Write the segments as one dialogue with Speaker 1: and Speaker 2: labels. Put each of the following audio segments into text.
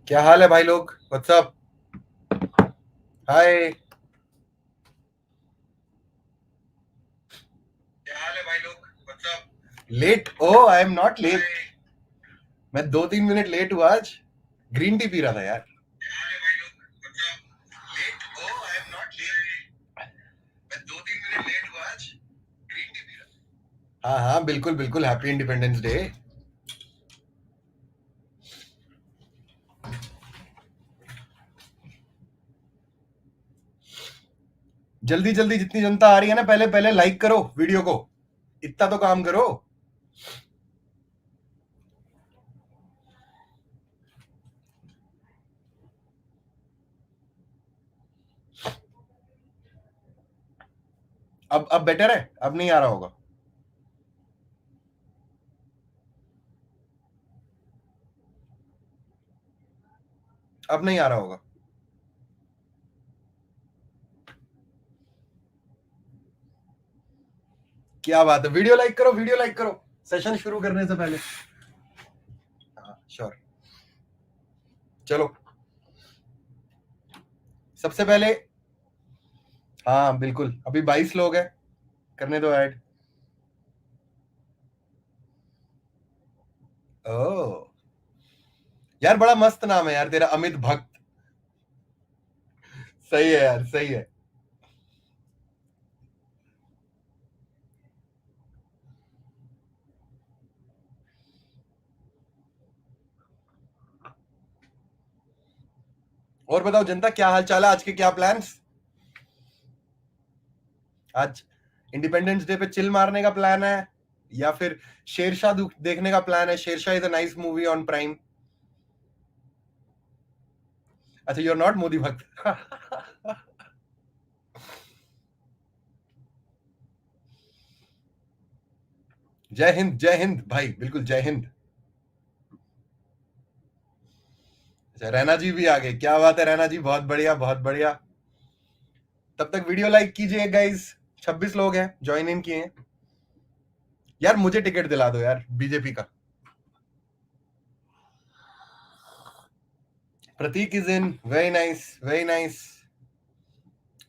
Speaker 1: क्या हाल है भाई लोग? व्हाट्सअप? हाय। क्या हाल है भाई लोग? What's up? Late? Oh, I am not late. मैं 2-3 मिनट लेट हुआ आज। ग्रीन टी पी रहा था यार। क्या हाल है भाई लोग? What's up? Late? Oh, I am not late. मैं 2-3 मिनट लेट हुआ आज। ग्रीन टी पी रहा था। हाँ हाँ, बिल्कुल बिल्कुल, हैप्पी इंडिपेंडेंस डे। जल्दी जल्दी जितनी जनता आ रही है ना, पहले पहले लाइक करो वीडियो को। इतना तो काम करो। अब बेटर है, अब नहीं आ रहा होगा। अब नहीं आ रहा होगा। क्या बात है, वीडियो लाइक करो, वीडियो लाइक करो सेशन शुरू करने से पहले। हाँ श्योर। चलो सबसे पहले, हाँ बिल्कुल, अभी 22 लोग हैं, करने दो ऐड। ओ यार, बड़ा मस्त नाम है यार तेरा, अमित भक्त। सही है यार, सही है। और बताओ जनता, क्या हाल चाल है? आज के क्या प्लान्स? आज इंडिपेंडेंस डे पे चिल मारने का प्लान है या फिर शेरशाह देखने का प्लान है? Shershaah is a nice movie on Prime. अच्छा, यू आर नॉट मोदी भक्त। जय हिंद भाई, बिल्कुल जय हिंद। अच्छा, रैना जी भी आ गए, क्या बात है रैना जी, बहुत बढ़िया बहुत बढ़िया। तब तक वीडियो लाइक कीजिए गाइस। 26 लोग हैं ज्वाइन इन किए हैं। यार मुझे टिकट दिला दो यार बीजेपी का। Prateek is in, very nice very nice.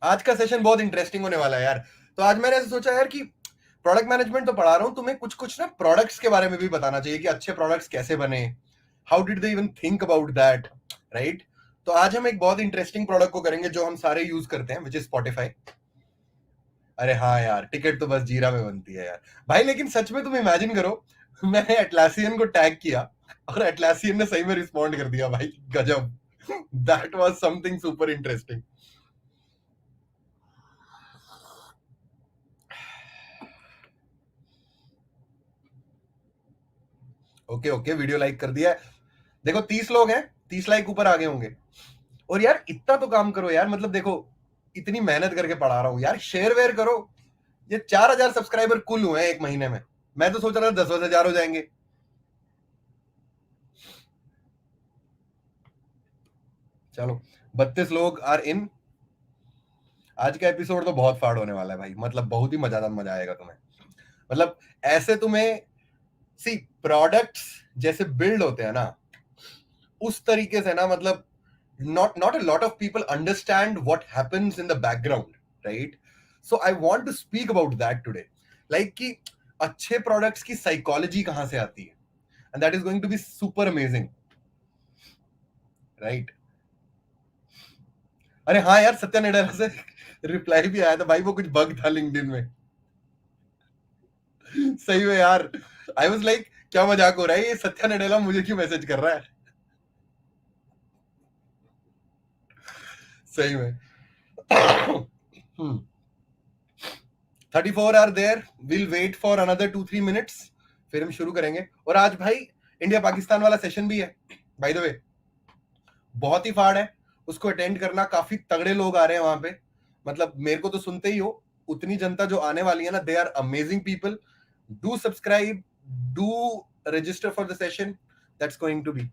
Speaker 1: आज का सेशन बहुत इंटरेस्टिंग होने वाला है यार। तो आज मैंने ऐसे सोचा यार कि प्रोडक्ट मैनेजमेंट तो पढ़ा रहा हूं, तुम्हें कुछ कुछ ना प्रोडक्ट्स के बारे में भी बताना चाहिए कि अच्छे प्रोडक्ट्स कैसे बने। How did they even think about that, right? तो आज हम एक बहुत इंटरेस्टिंग प्रोडक्ट को करेंगे जो हम सारे यूज करते हैं, विच इज स्पॉटिफाई। अरे हाँ यार, टिकट तो बस जीरा में बनती है यार। भाई लेकिन सच में तुम इमेजिन करो, मैंने एटलासियन को टैग किया और एटलासियन ने सही में रिस्पॉन्ड कर दिया भाई, गजब। That was something super interesting. Okay okay, video like कर दिया है। देखो 30 लोग हैं, 30 लाइक ऊपर आ गए होंगे। और यार इतना तो काम करो यार, मतलब देखो, इतनी मेहनत करके पढ़ा रहा हूं यार, शेयर वेयर करो। ये 4,000 सब्सक्राइबर कुल हुए हैं एक महीने में। मैं तो सोच रहा था 10,000 हो जाएंगे। चलो, 32 लोग आर इन। आज का एपिसोड तो बहुत फाड़ होने वाला है भाई, मतलब बहुत ही मजादार, मजा आएगा तुम्हें। मतलब ऐसे तुम्हें, सी, प्रोडक्ट्स जैसे बिल्ड होते हैं ना, उस तरीके से ना, मतलब not a lot of people understand what happens in the background, right? So I want to speak about that today, like कि अच्छे प्रोडक्ट्स की साइकोलॉजी कहां से आती है, and that is going to be super amazing, right? अरे हाँ यार, सत्या नडेला से रिप्लाई भी आया था भाई, वो कुछ बग था लिंक्डइन में। सही में यार, आई वाज लाइक क्या मजाक हो रहा है, ये सत्या नडेला मुझे क्यों मैसेज कर रहा है? सही में। 34 are there, will wait for another 2-3 minutes, फिर हम शुरू करेंगे। और आज भाई इंडिया पाकिस्तान वाला सेशन भी है, बाय द वे। बहुत ही फाड़ है, उसको अटेंड करना, काफी तगड़े लोग आ रहे हैं वहां पे। मतलब मेरे को तो सुनते ही हो, उतनी जनता जो आने वाली है ना, they are amazing people. Do subscribe, do register for the session, that's going to be.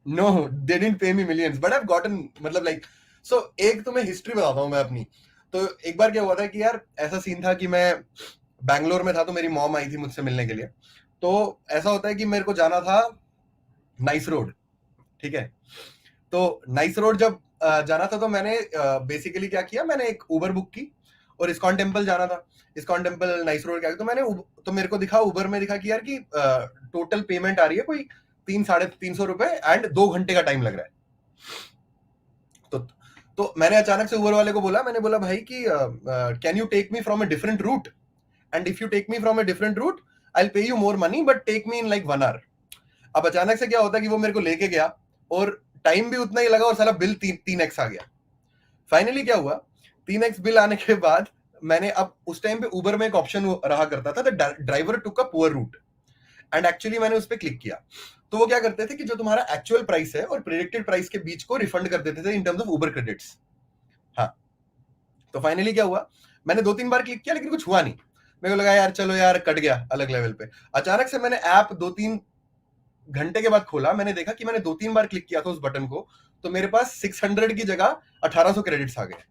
Speaker 1: No, they didn't pay me millions but I have gotten, मतलब लाइक, सो एक तुम्हें हिस्ट्री बताता हूँ मैं अपनी। तो एक बार क्या हुआ था कि यार, ऐसा सीन था कि मैं बैंगलोर में था, तो मेरी मॉम आई थी मुझसे मिलने के लिए। तो ऐसा होता है कि मेरे को जाना था नाइस रोड, ठीक है। तो नाइस रोड जब जाना था तो मैंने बेसिकली क्या किया, मैंने एक उबर बुक की और इस्कॉन टेम्पल जाना था। इस्कॉन टेम्पल नाइस रोड क्या, तो मेरे को दिखा उबर में दिखा कि यार कि टोटल पेमेंट आ रही है कोई 300-350 रुपए एंड 2 घंटे का टाइम लग रहा है। तो मैंने अचानक से उबर वाले को बोला, मैंने बोला भाई कि can you take me from a different route, and if you take me from a different route I will pay you more money but take me in like 1 hour। अब अचानक से क्या होता है कि वो मेरे को लेके गया और टाइम भी उतना ही लगा और साला बिल 3x आ गया। फाइनली क्या हुआ, 3x बिल आने के बाद मैंने, अब उस टाइम पे उबर में एक ऑप्शन रहा करता था, driver took a poor route, and actually मैंने उस पर क्लिक किया। तो वो क्या करते थे कि जो तुम्हारा एक्चुअल प्राइस है और प्रेडिक्टेड प्राइस के बीच को रिफंड कर देते थे in terms of Uber credits. हाँ, तो फाइनली क्या हुआ, मैंने 2-3 बार क्लिक किया लेकिन कुछ हुआ नहीं। मेरे को लगा यार चलो यार कट गया अलग लेवल पे। अचानक से मैंने ऐप 2-3 घंटे के बाद खोला, मैंने देखा कि मैंने 2-3 बार क्लिक किया था उस बटन को, तो मेरे पास 600 की जगह 1800 क्रेडिट्स आ गए। आई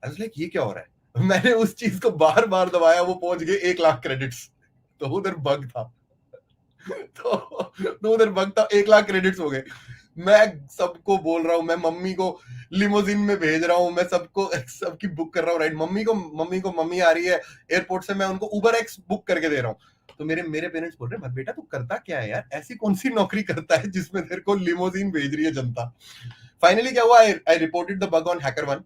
Speaker 1: वाज लाइक ये क्या हो रहा है। मैंने उस चीज को बार बार दबाया, वो पहुंच गए 1 लाख क्रेडिट्स। तो उधर बग था। तो उधर बग था, 1 लाख क्रेडिट्स हो गए। मैं सबको बोल रहा हूँ, मैं मम्मी को लिमोजिन में भेज रहा हूँ, मैं सबको सबकी बुक कर रहा हूँ राइट। मम्मी आ रही है एयरपोर्ट से, मैं उनको उबर एक्स बुक करके दे रहा हूँ। तो मेरे पेरेंट्स बोल रहे हैं बेटा तू करता क्या है यार, ऐसी कौन सी नौकरी करता है जिसमें तेरे को लिमोजिन भेज रही है जनता। फाइनली क्या हुआ, I reported the bug on HackerOne।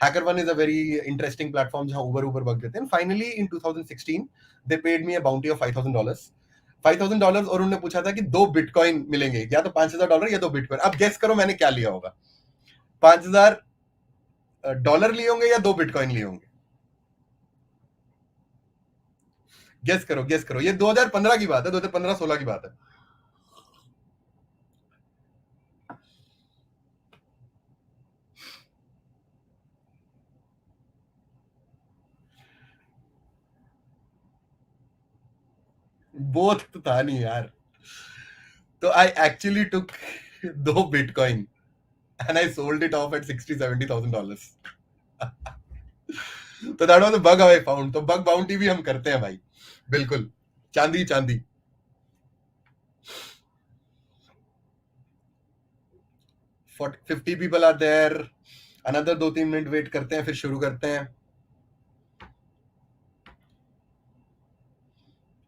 Speaker 1: HackerOne is a very interesting platform जहां उबर बग देते हैं। Finally in 2016 they paid me a bounty of $5,000। $5,000 और उन्होंने पूछा था कि 2 बिटकॉइन मिलेंगे, या तो $5,000 या 2 बिटकॉइन। अब गेस करो मैंने क्या लिया होगा, $5,000 लिए होंगे या 2 बिटकॉइन लिए होंगे। गेस करो, ये 2015 की बात है, 2015-16 की बात है। बोथ तो था नहीं यार। तो I actually took 2 bitcoin and I sold it off at $60,000-70,000। तो that was a bug I found. तो बग बाउंटी भी हम करते हैं भाई, बिल्कुल। चांदी चांदी। 50 people are there. Another 2-3 minute wait करते हैं, फिर शुरू करते हैं।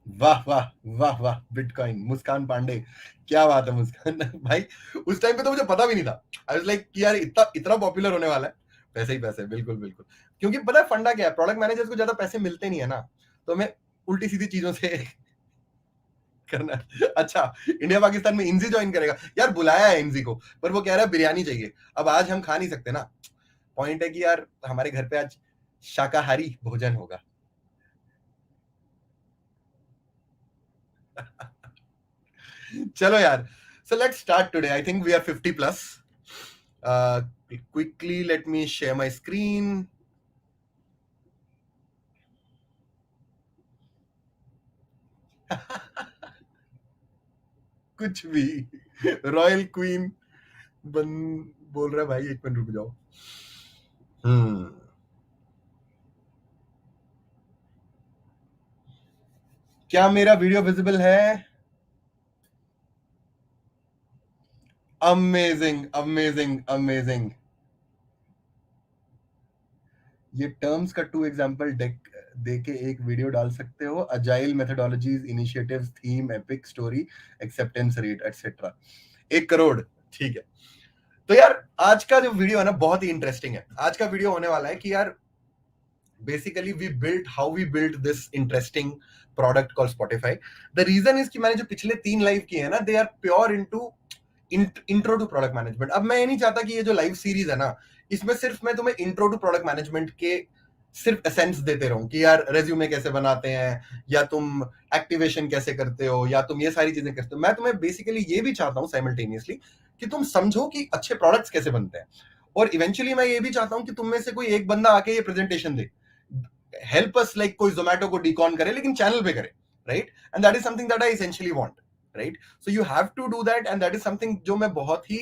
Speaker 1: वाह वाह वाह वाह, बिटकॉइन मुस्कान पांडे, क्या बात है मुस्कान। भाई उस टाइम पे तो मुझे पता भी नहीं था। आई वाज लाइक कि यार इतना इतना पॉपुलर होने वाला है। पैसे ही पैसे, बिल्कुल बिल्कुल। क्योंकि पता है फंडा क्या है, प्रोडक्ट मैनेजर्स को ज्यादा पैसे मिलते नहीं है ना, तो हमें उल्टी सीधी चीजों से करना है। अच्छा, इंडिया पाकिस्तान में इंजी ज्वाइन करेगा यार, बुलाया है इंजी को, पर वो कह रहा है बिरयानी चाहिए। अब आज हम खा नहीं सकते ना। पॉइंट है कि यार हमारे घर पे आज शाकाहारी भोजन होगा। चलो यार, so let's start today. I think we are 50 plus. Quickly let me share my screen. कुछ भी। रॉयल क्वीन बन बोल रहा है भाई, 1 मिनट रुक जाओ। क्या मेरा वीडियो विजिबल है? Amazing amazing amazing. ये टर्म्स का 2 एग्जांपल दे के एक वीडियो डाल सकते हो। Agile methodologies, initiatives, theme, epic story, acceptance rate etcetera. 1 crore, ठीक है। तो यार आज का जो वीडियो है ना बहुत ही इंटरेस्टिंग है। आज का वीडियो होने वाला है कि यार basically we built this interesting product called Spotify. The reason is कि मैंने जो पिछले 3 लाइव किए हैं ना, they are pure into intro to product management. अब मैं ये नहीं चाहता कि ये जो लाइव सीरीज है ना, इसमें सिर्फ मैं तुम्हें इंट्रो टू प्रोडक्ट मैनेजमेंट के सिर्फ एसेंस देते रहूं कि यार रेज्यूमे कैसे बनाते हैं, या तुम एक्टिवेशन कैसे करते हो, या तुम ये सारी चीजें करते हो। मैं तुम्हें बेसिकली ये भी चाहता हूं साइमल्टेनियसली कि तुम समझो कि अच्छे प्रोडक्ट्स कैसे बनते हैं। और इवेंचुअली मैं ये भी चाहता हूं कि तुम में से कोई एक बंदा आके ये प्रेजेंटेशन दे, हेल्प अस, लाइक कोई जोमेटो को डिकॉन करे लेकिन चैनल पे करे, right. And that is something that I essentially want, right. So you have to do that, and that is something जो मैं बहुत ही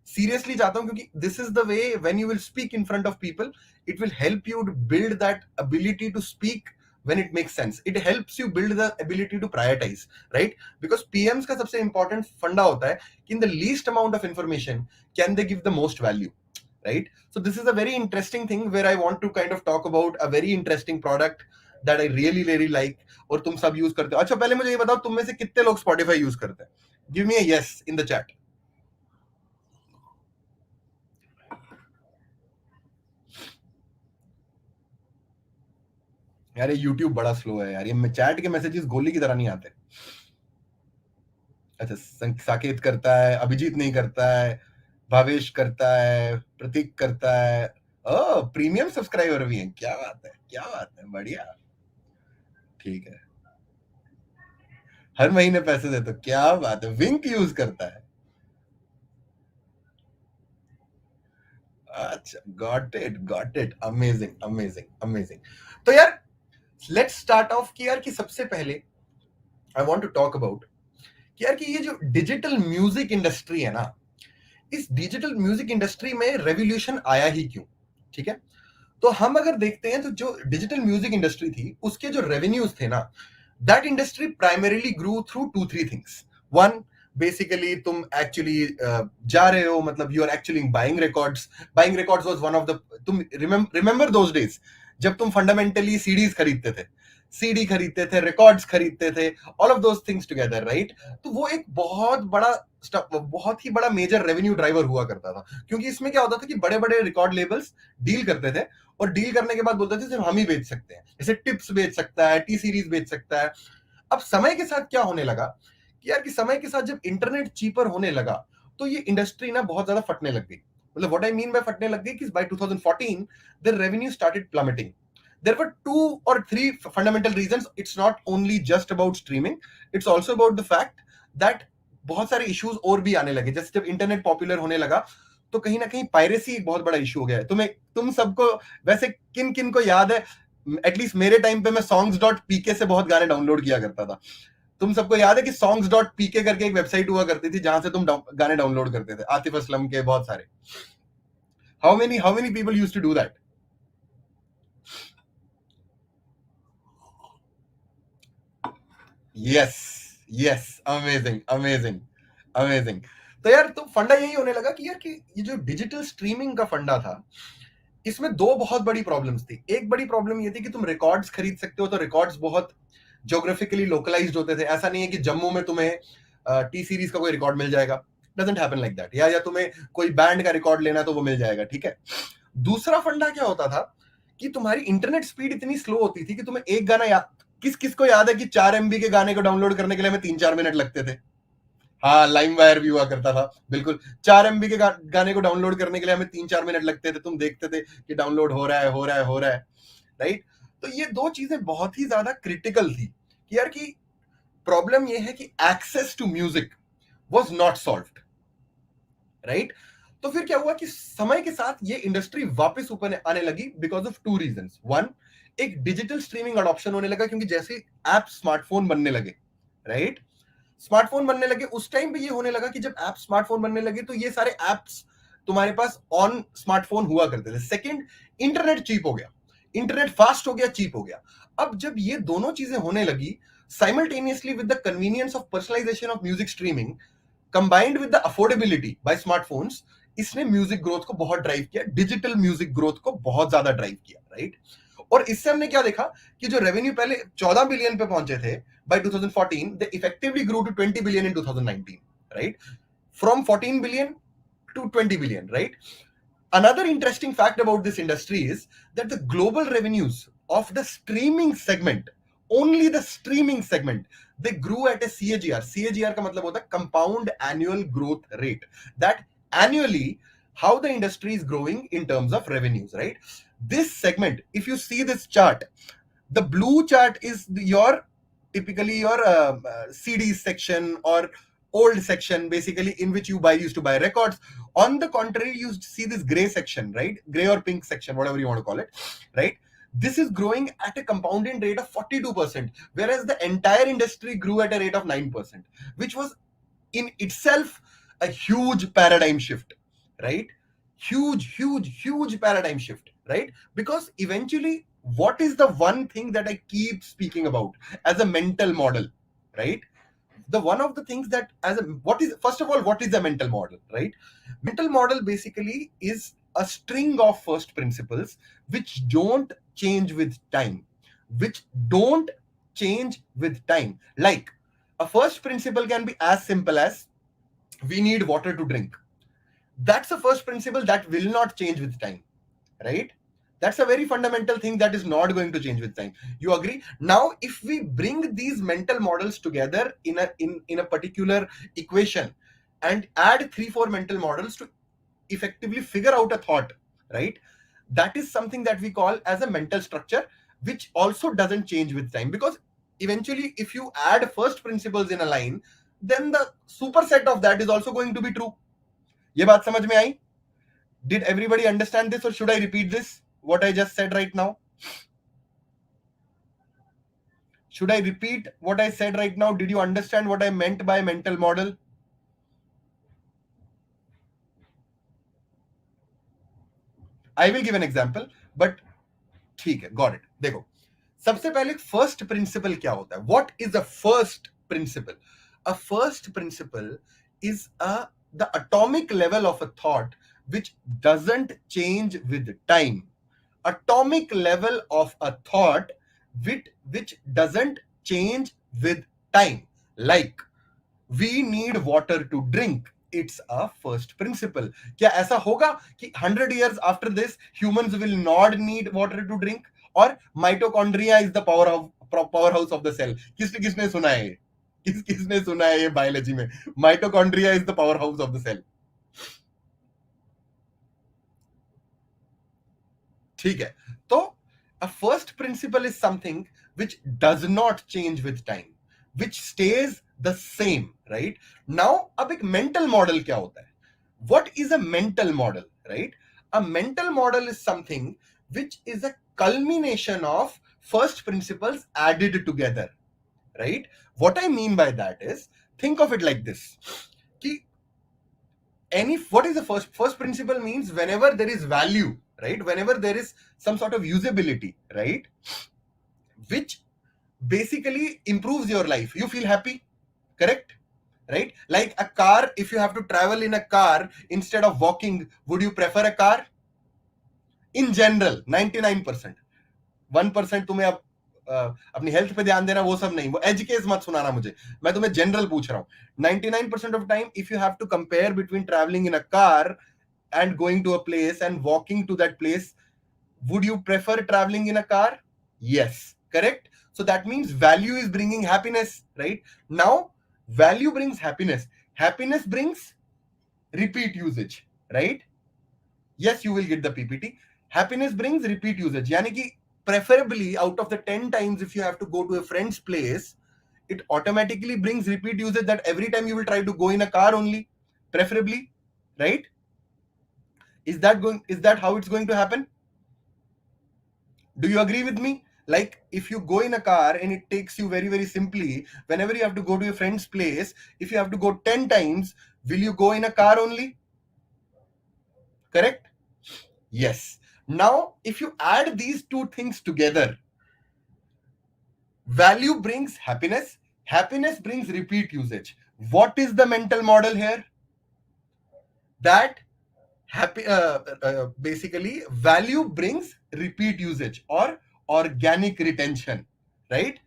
Speaker 1: सीरियसली चाहता हूं, क्योंकि this is the way when you will speak in front of people, it will help you to build that ability to speak when it makes sense. It helps you build the ability to prioritize, right? Because PMs का सबसे important फंडा होता है कि in the least amount of information can they give the most value, right? So this is a very interesting thing where I want to kind of talk about a very interesting product that I really really like और तुम सब use करते हो. अच्छा पहले मुझे ये बताओ तुम में से कितने लोग Spotify यूज करते हैं? Give me a yes in the chat. यार ये YouTube बड़ा स्लो है यार, ये चैट के मैसेजेस गोली की तरह नहीं आते. अच्छा साकेत करता है, अभिजीत नहीं करता है, भावेश करता है, प्रतीक करता है. ओ प्रीमियम सब्सक्राइबर भी हैं, क्या बात है, क्या बात है, बढ़िया. ठीक है, हर महीने पैसे देते हो, क्या बात है. विंक यूज करता है. अच्छा got it, amazing amazing amazing. तो यार लेट्स स्टार्ट ऑफ कि यार कि सबसे पहले I want to talk about कि यार कि ये जो डिजिटल म्यूजिक इंडस्ट्री है ना, इस डिजिटल म्यूजिक इंडस्ट्री में रेवोल्यूशन आया ही क्यों. ठीक है, तो हम अगर देखते हैं तो जो डिजिटल म्यूजिक इंडस्ट्री थी उसके जो रेवेन्यूज थे ना, that industry primarily grew through two three things. One, basically तुम एक्चुअली जा रहे हो, मतलब you are actually buying records was one of the, तुम रिमेंबर दोस डेज जब तुम फंडामेंटली सीडीज खरीदते थे, सीडी खरीदते थे, रिकॉर्ड्स खरीदते थे, all of those things together, right? तो वो एक बहुत ही बड़ा मेजर रेवेन्यू ड्राइवर हुआ करता था, क्योंकि इसमें क्या होता था कि बड़े बड़े रिकॉर्ड लेबल्स डील करते थे और डील करने के बाद बोलते थे सिर्फ हम ही बेच सकते हैं. जैसे टिप्स बेच सकता है, टी सीरीज बेच सकता है. अब समय के साथ क्या होने लगा कि यार कि समय के साथ जब इंटरनेट चीपर होने लगा तो ये इंडस्ट्री ना बहुत ज्यादा फटने लग गई. मतलब व्हाट आई मीन बाय फटने लग गई कि by 2014 the revenue started plummeting. There were two or three fundamental reasons. It's not only just about streaming, it's also about the fact that बहुत सारे इश्यूज और भी आने लगे. जैसे जब इंटरनेट पॉपुलर होने लगा तो कहीं ना कहीं पायरेसी एक बहुत बड़ा इशू हो गया है. तुम सबको वैसे किन किन को याद है, एटलीस्ट मेरे टाइम पे मैं songs.pk से बहुत गाने डाउनलोड किया करता था. तुम सबको याद है कि songs.pk करके एक वेबसाइट हुआ करती थी जहां से तुम गाने डाउनलोड करते थे, आतिफ असलम के बहुत सारे. How many people used to do that? Yes yes, amazing amazing amazing. तो यार तो फंडा यही होने लगा कि यार कि ये जो डिजिटल स्ट्रीमिंग का फंडा था इसमें दो बहुत बड़ी प्रॉब्लम्स थी. एक बड़ी प्रॉब्लम ये थी कि तुम रिकॉर्ड्स खरीद सकते हो तो रिकॉर्ड्स बहुत ज्योग्राफिकली लोकलाइज्ड होते थे. ऐसा नहीं है कि जम्मू में तुम्हें टी सीरीज का कोई रिकॉर्ड मिल जाएगा, डजंट हैपन लाइक दैट. या तुम्हें कोई बैंड का रिकॉर्ड लेना तो वो मिल जाएगा, ठीक है. दूसरा फंडा क्या होता था कि तुम्हारी इंटरनेट स्पीड इतनी स्लो होती थी कि तुम्हें एक गाना किस किस को याद है कि 4 MB के गाने को डाउनलोड करने के लिए हमें 3-4 मिनट लगते थे. हाँ, लाइम वायर भी हुआ करता था, बिल्कुल. 4 MB के गाने को डाउनलोड करने के लिए हमें 3-4 मिनट लगते थे. तुम देखते थे कि डाउनलोड हो रहा है, हो रहा है, हो रहा है, राइट? तो ये दो चीजें बहुत ही ज्यादा क्रिटिकल थी कि यार की प्रॉब्लम ये है कि access to music was not solved, right? तो फिर क्या हुआ कि समय के साथ ये इंडस्ट्री वापस ऊपर आने लगी because of two reasons. One, एक डिजिटल स्ट्रीमिंग अडॉप्शन होने लगा क्योंकि जैसे ऐप स्मार्टफोन बनने लगे, राइट? स्मार्टफोन बनने लगे उस टाइम पे ये होने लगा कि जब ऐप स्मार्टफोन बनने लगे तो ये सारे एप्स तुम्हारे पास ऑन स्मार्टफोन हुआ करते थे. सेकंड, इंटरनेट चीप हो गया, इंटरनेट फास्ट हो गया, चीप हो गया. अब जब ये दोनों चीजें होने लगी simultaneously with the convenience of personalization of music streaming combined with the affordability by smartphones, इसने म्यूजिक ग्रोथ को बहुत ड्राइव किया, डिजिटल म्यूजिक ग्रोथ को बहुत ज्यादा ड्राइव किया, राइट? और इससे हमने क्या देखा कि जो रेवेन्यू पहले 14 बिलियन पे पहुंचे थे by 2014, they effectively grew to 20 billion in 2019, right? From 14 billion to 20 billion, right? Another interesting fact about this industry is that the global revenues of the streaming segment, only the streaming segment, they grew at a CAGR. CAGR का मतलब होता है compound annual growth rate. That annually how the industry is growing in terms of revenues, right? This segment, if you see this chart, the blue chart is typically your CD section or old section, basically in which you used to buy records. On the contrary, you see this gray section, right? Gray or pink section, whatever you want to call it, right? This is growing at a compounding rate of 42%, whereas the entire industry grew at a rate of 9%, which was in itself a huge paradigm shift, right? Huge paradigm shift, right? Because eventually what is the one thing that I keep speaking about as a mental model, right? The one of the things that as a what is first of all, what is a mental model, right? Mental model basically is a string of first principles which don't change with time, which don't change with time. Like a first principle can be as simple as we need water to drink. That's a first principle that will not change with time, right? That's a very fundamental thing that is not going to change with time. You agree? Now if we bring these mental models together in a particular equation and add 3 4 mental models to effectively figure out a thought, right? That is something that we call as a mental structure, which also doesn't change with time, because eventually if you add first principles in a line, then the superset of that is also going to be true. ये बात समझ में आई? Did everybody understand this, or should I repeat this, what I just said right now? Should I repeat what I said right now? Did you understand what I meant by mental model? I will give an example, but ठीक है, got it. देखो, सबसे पहले first principle क्या होता है? What is the first principle? A first principle is the atomic level of a thought which doesn't change with time. Atomic level of a thought which doesn't change with time. Like we need water to drink. It's a first principle. क्या ऐसा होगा कि 100 years after this humans will not need water to drink? और mitochondria is the powerhouse of the cell. किसने किसने सुना है? किसने सुना है ये बायोलॉजी में? Mitochondria is the powerhouse of the cell. ठीक है, तो a first principle is something which does not change with time, which stays the same, right? Now अब एक mental model क्या होता है? What is a mental model, right? A mental model is something which is a culmination of first principles added together, right? What I mean by that is, think of it like this, कि what is the first principle means whenever there is value, right? Whenever there is some sort of usability, right, which basically improves your life, you feel happy, correct? Right? Like a car, if you have to travel in a car instead of walking, would you prefer a car? In general 99%, 1% तुम्हें अब अपनी health पे ध्यान देना, वो सब नहीं, वो एज केस मत सुनाना मुझे, मैं तुम्हें जनरल पूछ रहा हूं. 99% of time if you have to compare between travelling in a car and going to a place and walking to that place, would you prefer traveling in a car? Yes, correct. So that means value is bringing happiness, right? Now value brings happiness, happiness brings repeat usage, right? Yes, you will get the PPT. Happiness brings repeat usage, yani ki preferably out of the 10 times if you have to go to a friend's place, it automatically brings repeat usage, that every time you will try to go in a car only, preferably, right? Is that how it's going to happen? Do you agree with me? Like if you go in a car and it takes you very very simply, whenever you have to go to your friend's place, if you have to go 10 times, will you go in a car only? Correct? Yes. Now if you add these two things together, value brings happiness, happiness brings repeat usage. What is the mental model here? That basically value brings repeat usage or organic retention, right?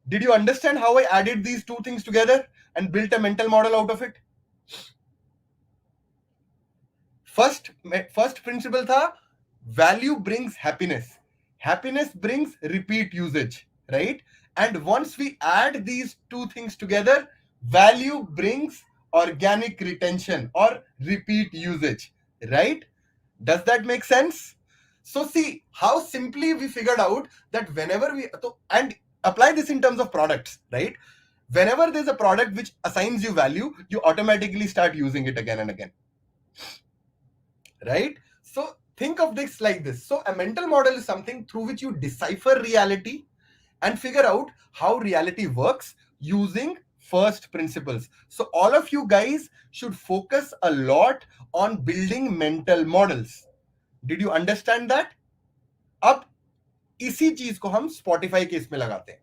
Speaker 1: Did you understand how I added these two things together and built a mental model out of it? First principle tha value brings happiness, happiness brings repeat usage, right? And once we add these two things together, value brings organic retention or repeat usage, right? Does that make sense? So see how simply we figured out that whenever and apply this in terms of products, right? Whenever there's a product which assigns you value, you automatically start using it again and again, right? So think of this like this. So a mental model is something through which you decipher reality and figure out how reality works using first principles. So all of you guys should focus a lot on building mental models. Did you understand that? Up इसी चीज को हम Spotify के इसमें लगाते हैं.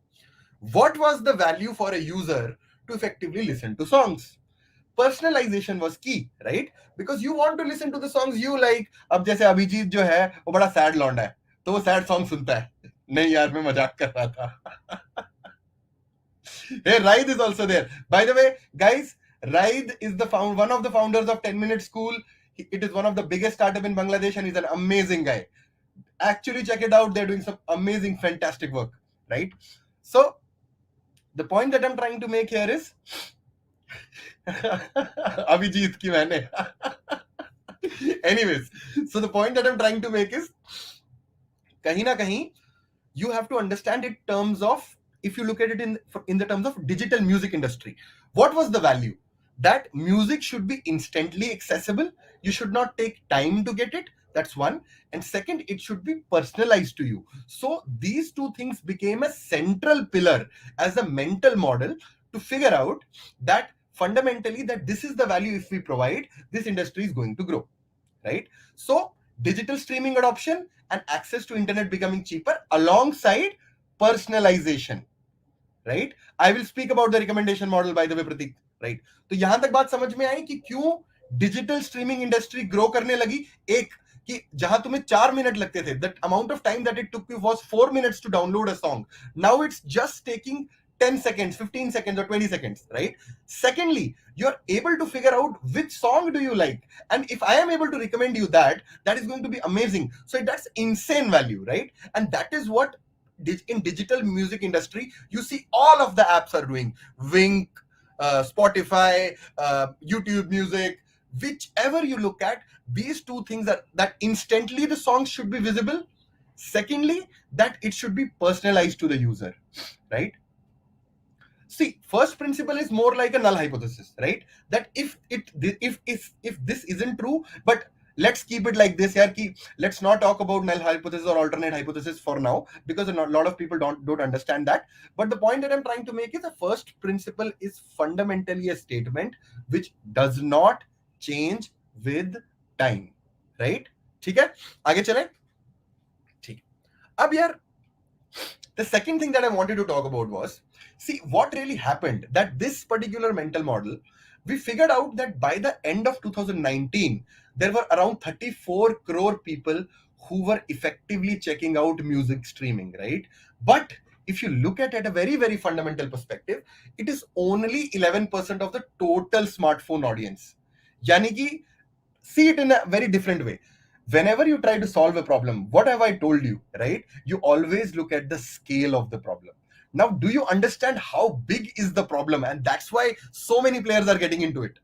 Speaker 1: What was the value for a user to effectively listen to songs? Personalization was key, right? Because you want to listen to the songs you like. अब जैसे अभिजीत जो है वो बड़ा सैड लौंडा है, तो वो सैड सॉन्ग सुनता है. नहीं यार, मैं मजाक कर रहा था. Hey, Raid is also there. By the way, guys, Raid is one of the founders of 10 Minute School. It is one of the biggest startup in Bangladesh, and he's an amazing guy. Actually, check it out. They're doing some amazing, fantastic work, right? So, the point that I'm trying to make here is Abhijit ki maine. Anyways, so the point that I'm trying to make is kahin na kahin you have to understand it terms of, if you look at it in the terms of digital music industry, what was the value? That music should be instantly accessible. You should not take time to get it. That's one. And second, it should be personalized to you. So these two things became a central pillar as a mental model to figure out that fundamentally that this is the value. If we provide, this industry is going to grow, right? So digital streaming adoption and access to internet becoming cheaper alongside personalization, right? I will speak about the recommendation model, by the way, Pratik, right? तो यहां तक बात समझ में आई कि क्यों digital streaming industry grow करने लगी. एक कि जहां तुम्हें 4 मिनट लगते थे, that amount of time that it took you was 4 minutes to download a song, now it's just taking 10 seconds, 15 seconds or 20 seconds, right? Secondly, you're able to figure out which song do you like, and if I am able to recommend you that, that is going to be amazing. So that's insane value, right? And that is what in digital music industry you see all of the apps are doing. Wink, Spotify, YouTube Music, whichever you look at, these two things are that instantly the songs should be visible. Secondly, that it should be personalized to the user, right? See, first principle is more like a null hypothesis, right? That if this isn't true, but let's keep it like this here, let's not talk about null hypothesis or alternate hypothesis for now, because a lot of people don't understand that. But the point that I'm trying to make is the first principle is fundamentally a statement which does not change with time, right? ठीक है, आगे चलें. ठीक. अब यार, the second thing that I wanted to talk about was, see, what really happened, that this particular mental model, we figured out that by the end of 2019, there were around 34 crore people who were effectively checking out music streaming, right? But if you look at a very, very fundamental perspective, it is only 11% of the total smartphone audience. Yani ki, see it in a very different way. Whenever you try to solve a problem, what have I told you, right? You always look at the scale of the problem. Now, do you understand how big is the problem? And that's why so many players are getting into it.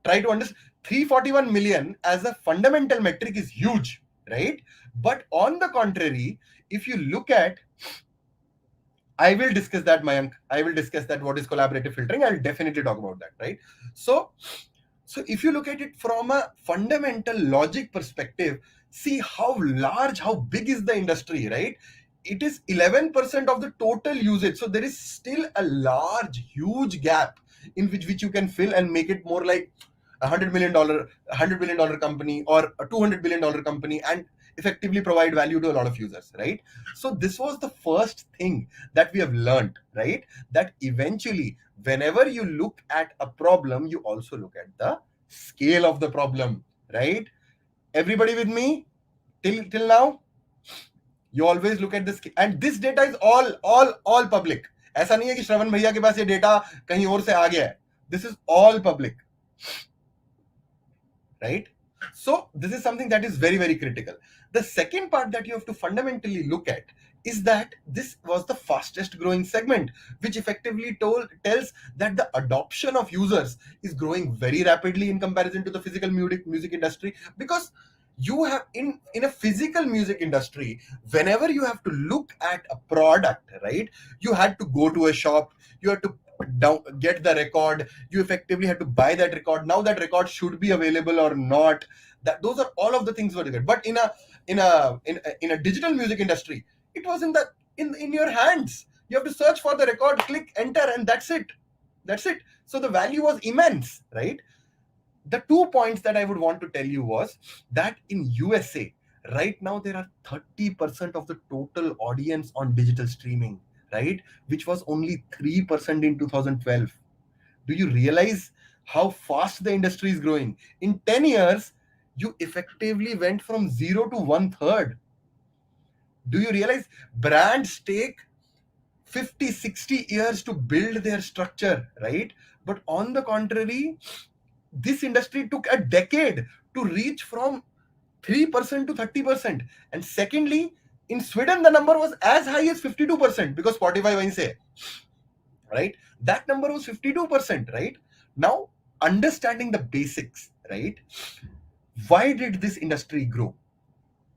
Speaker 1: Try to understand. 341 million as a fundamental metric is huge, right? But on the contrary, if you look at, I will discuss that, Mayank. I will discuss that, what is collaborative filtering. I'll definitely talk about that, right? So if you look at it from a fundamental logic perspective, see how large, how big is the industry, right? It is 11% of the total usage. So there is still a large, huge gap in which you can fill and make it more like $100 billion company or a $200 billion company, and effectively provide value to a lot of users, right? So this was the first thing that we have learned, right? That eventually, whenever you look at a problem, you also look at the scale of the problem, right? Everybody with me till now? You always look at this, and this data is all public. ऐसा नहीं है कि श्रवण भैया के पास ये data कहीं और से आ गया है. This is all public, right? So this is something that is very, very critical. The second part that you have to fundamentally look at is that this was the fastest growing segment, which effectively tells that the adoption of users is growing very rapidly in comparison to the physical music industry. Because you have in a physical music industry, whenever you have to look at a product, right, you had to go to a shop, you had to get the record, you effectively had to buy that record. Now that record should be available or not, that those are all of the things were good. But in a digital music industry, it was in your hands. You have to search for the record, click enter, and that's it. So the value was immense, right? The 2 points that I would want to tell you was that in USA, Right now there are 30% of the total audience on digital streaming, right, which was only 3% in 2012. Do you realize how fast the industry is growing? In 10 years you effectively went from 0 to 1/3. Do you realize brands take 50, 60 years to build their structure, right? But on the contrary, this industry took a decade to reach from 3% to 30%. And secondly, in Sweden, the number was as high as 52% because Spotify वहीं से, right? That number was 52%, right? Now, understanding the basics, right? Why did this industry grow?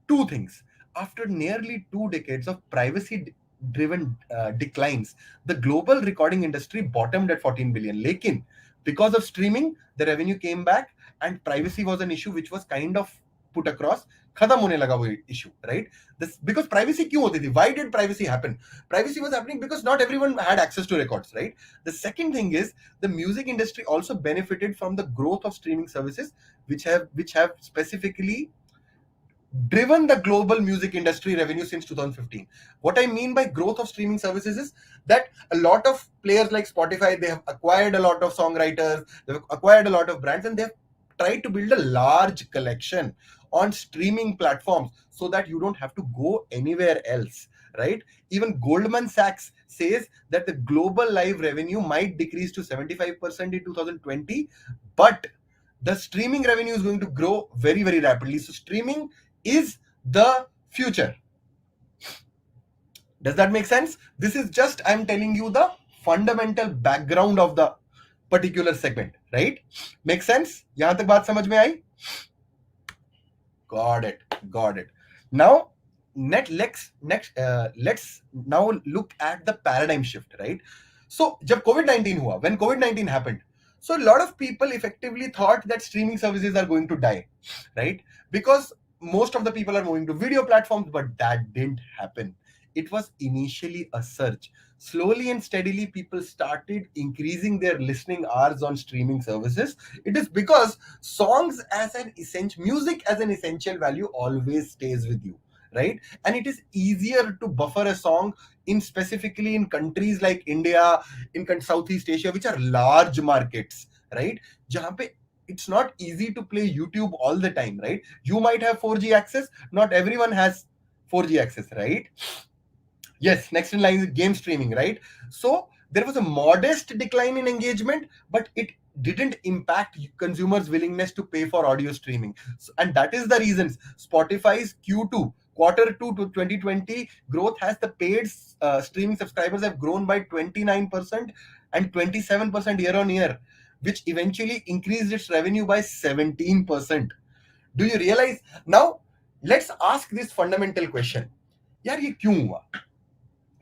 Speaker 1: Two things. After nearly 2 decades of privacy driven declines, the global recording industry bottomed at 14 billion. Lekin, because of streaming, the revenue came back and privacy was an issue which was kind of put across. खत्म होने लगा वो issue, right? This because privacy क्यों होती थी? Why did privacy happen? Privacy was happening because not everyone had access to records, right? The second thing is the music industry also benefited from the growth of streaming services, which have specifically driven the global music industry revenue since 2015. What I mean by growth of streaming services is that a lot of players like Spotify, they have acquired a lot of songwriters, they've acquired a lot of brands, and they've tried to build a large collection on streaming platforms so that you don't have to go anywhere else, right? Even Goldman Sachs says that the global live revenue might decrease to 75% in 2020, but the streaming revenue is going to grow very, very rapidly. So streaming is the future. Does that make sense? This is just, I'm telling you the fundamental background of the particular segment, right? Make sense? yahan tak baat samajh mein aayi? Got it. Now let's now look at the paradigm shift, right? So jab COVID-19 hua, when COVID-19 happened, so a lot of people effectively thought that streaming services are going to die, right? Because most of the people are moving to video platforms, but that didn't happen. It was initially a surge. Slowly and steadily people started increasing their listening hours on streaming services. It is because songs as an essential music as an essential value always stays with you, right? And it is easier to buffer a song in specifically in countries like India, in Southeast Asia, which are large markets, right? Jahan pe it's not easy to play YouTube all the time, right? You might have 4G access, not everyone has 4G access, right? Yes, next in line is game streaming, right? So there was a modest decline in engagement, but it didn't impact consumers' willingness to pay for audio streaming. So, and that is the reasons Spotify's Q2 quarter 2 to 2020 growth has the paid streaming subscribers have grown by 29% and 27% year on year, which eventually increased its revenue by 17%. Do you realize? Now let's ask this fundamental question. यार ये क्यों हुआ?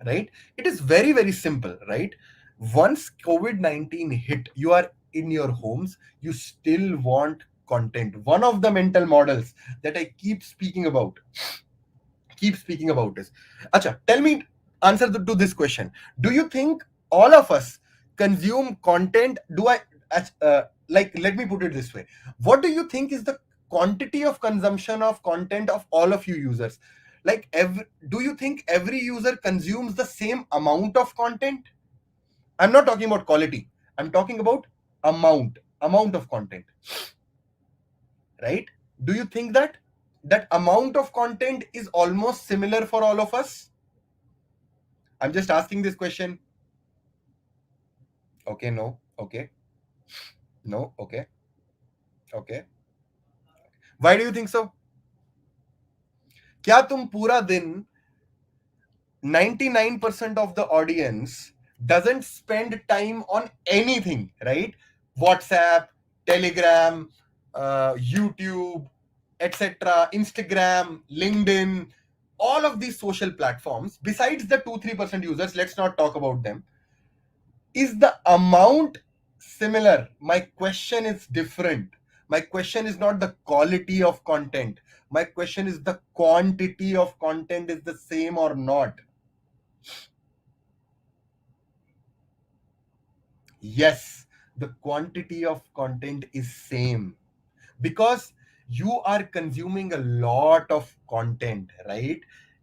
Speaker 1: Right? It is very, very simple, right? Once COVID-19 hit, you are in your homes, you still want content. One of the mental models that I keep speaking about is, acha, tell me, answer to this question. Do you think all of us consume content? Like, let me put it this way. What do you think is the quantity of consumption of content of all of you users? Like, do you think every user consumes the same amount of content? I'm not talking about quality. I'm talking about amount of content, right? Do you think that amount of content is almost similar for all of us? I'm just asking this question. Okay, no. Okay. No. Okay. Okay. Why do you think so? क्या तुम पूरा दिन 99% of the audience doesn't spend time on anything, right? WhatsApp, Telegram, YouTube, etc., Instagram, LinkedIn, all of these social platforms, besides the 2-3% users, let's not talk about them. Is the amount similar? My question is different. My question is not the quality of content. My question is the quantity of content is the same or not. Yes, the quantity of content is same because you are consuming a lot of content, right?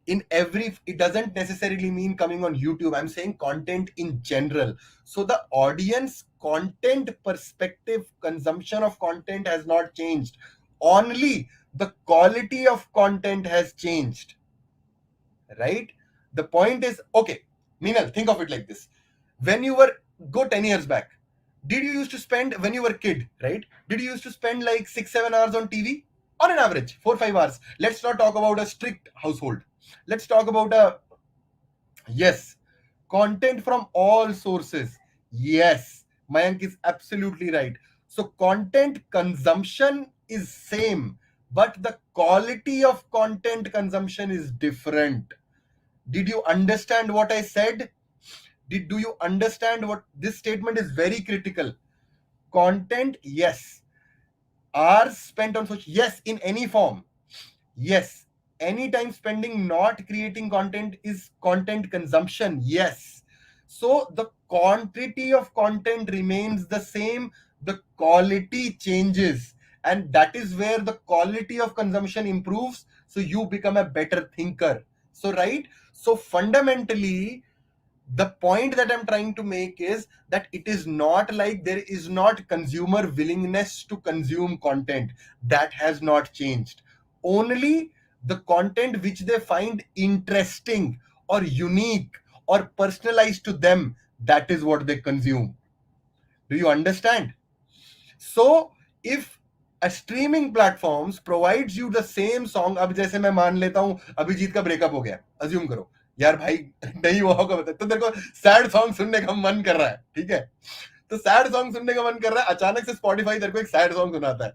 Speaker 1: It doesn't necessarily mean coming on YouTube. I'm saying content in general. So the audience content perspective, consumption of content has not changed. Only the quality of content has changed, right? The point is, okay, Meenal, think of it like this. When you were, go 10 years back, did you used to spend, when you were a kid, right? Did you used to spend like 6-7 hours on TV? On an average, 4-5 hours. Let's not talk about a strict household. Let's talk about a, yes, content from all sources. Yes, Mayank is absolutely right. So content consumption is same, but the quality of content consumption is different. Did you understand what I said? Do you understand what this statement is very critical? Content, yes. Hours spent on social, yes, in any form. Yes. Any time spending not creating content is content consumption. Yes. So the quantity of content remains the same, the quality changes. And that is where the quality of consumption improves. So you become a better thinker. So, right? So fundamentally, the point that I'm trying to make is that it is not like there is not consumer willingness to consume content. That has not changed. Only the content which they find interesting or unique or personalized to them, that is what they consume. Do you understand? So if a streaming platforms provides you the same song, अब जैसे मैं मान लेता हूं अभिजीत का breakup हो गया, assume करो यार भाई नहीं हुआ होगा बता, तो तेरे को सैड सॉन्ग सुनने का मन कर रहा है, ठीक है? तो सैड सॉन्ग सुनने का मन कर रहा है, अचानक से स्पॉटिफाई तेरे को एक सैड सॉन्ग सुनाता है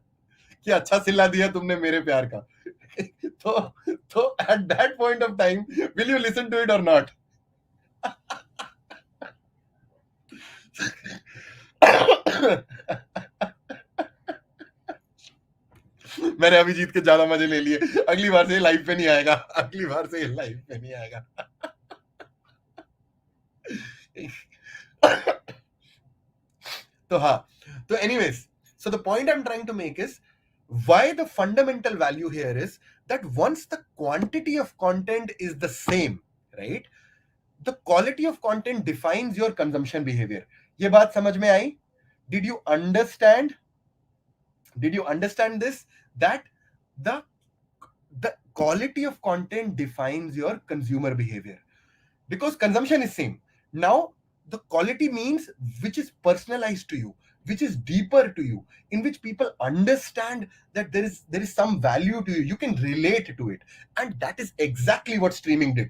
Speaker 1: कि अच्छा सिला दिया तुमने मेरे प्यार का. तो at that point of time will you listen to it और नॉट? मैंने अभिजीत के ज्यादा मजे ले लिए, अगली बार से लाइव पे नहीं आएगा, अगली बार से लाइव पे नहीं आएगा. तो हाँ, तो anyways, so the point I'm trying to make is why the fundamental value here is that once the quantity of content is the same, right, the quality of content defines your consumption behavior. ये बात समझ में आई? Did you understand this, that the quality of content defines your consumer behavior? Because consumption is same. Now the quality means which is personalized to you, which is deeper to you, in which people understand that there is some value to you, you can relate to it. And that is exactly what streaming did,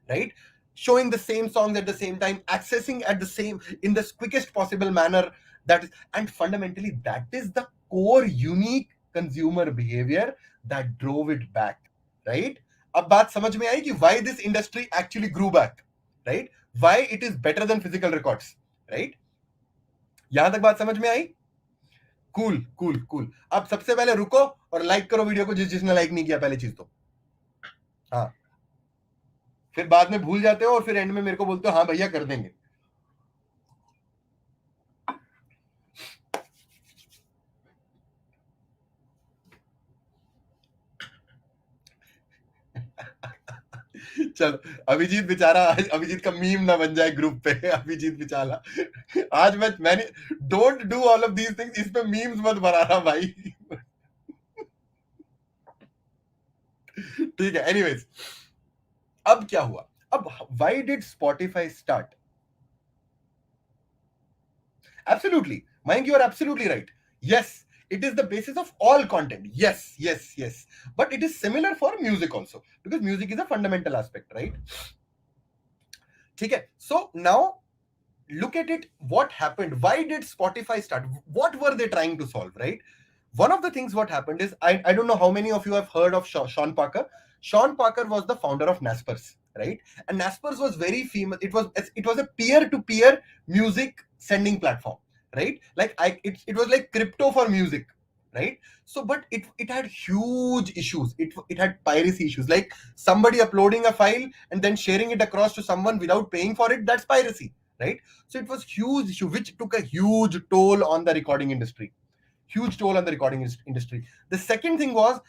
Speaker 1: right? Showing the same songs at the same time, accessing at the same, in the quickest possible manner. That is, and fundamentally that is the core unique consumer behavior that drove it back, right? अब बात समझ में आई कि why this industry actually grew back, right? Why it is better than physical records, right? यहां तक बात समझ में आई? कूल. अब सबसे पहले रुको और लाइक करो वीडियो को, जिसने लाइक नहीं किया पहले चीज तो. हाँ, फिर बाद में भूल जाते हो और फिर एंड में मेरे को बोलते हो हाँ भैया कर देंगे. चलो, अभिजीत बेचारा, अभिजीत का मीम ना बन जाए ग्रुप पे. अभिजीत बेचारा, आज मैंने don't do all of these things, इस पे मीम्स मत बनाना भाई. ठीक है, एनीवेज, अब क्या हुआ? अब why did Spotify start? Absolutely, Mayank, you are absolutely right. Yes, it is the basis of all content. Yes, but it is similar for music also, because music is a fundamental aspect, right? Okay, so now look at it. What happened? Why did Spotify start? What were they trying to solve, right? One of the things what happened is, I don't know how many of you have heard of Sean Parker. Sean Parker was the founder of Naspers, right? And Naspers was very famous. It was a peer-to-peer music sending platform, right? Like it was like crypto for music, right? So, but it had huge issues. It had piracy issues, like somebody uploading a file and then sharing it across to someone without paying for it. That's piracy, right? So it was huge issue, which took a huge toll on the recording industry. huge toll on the recording industry. The second thing was,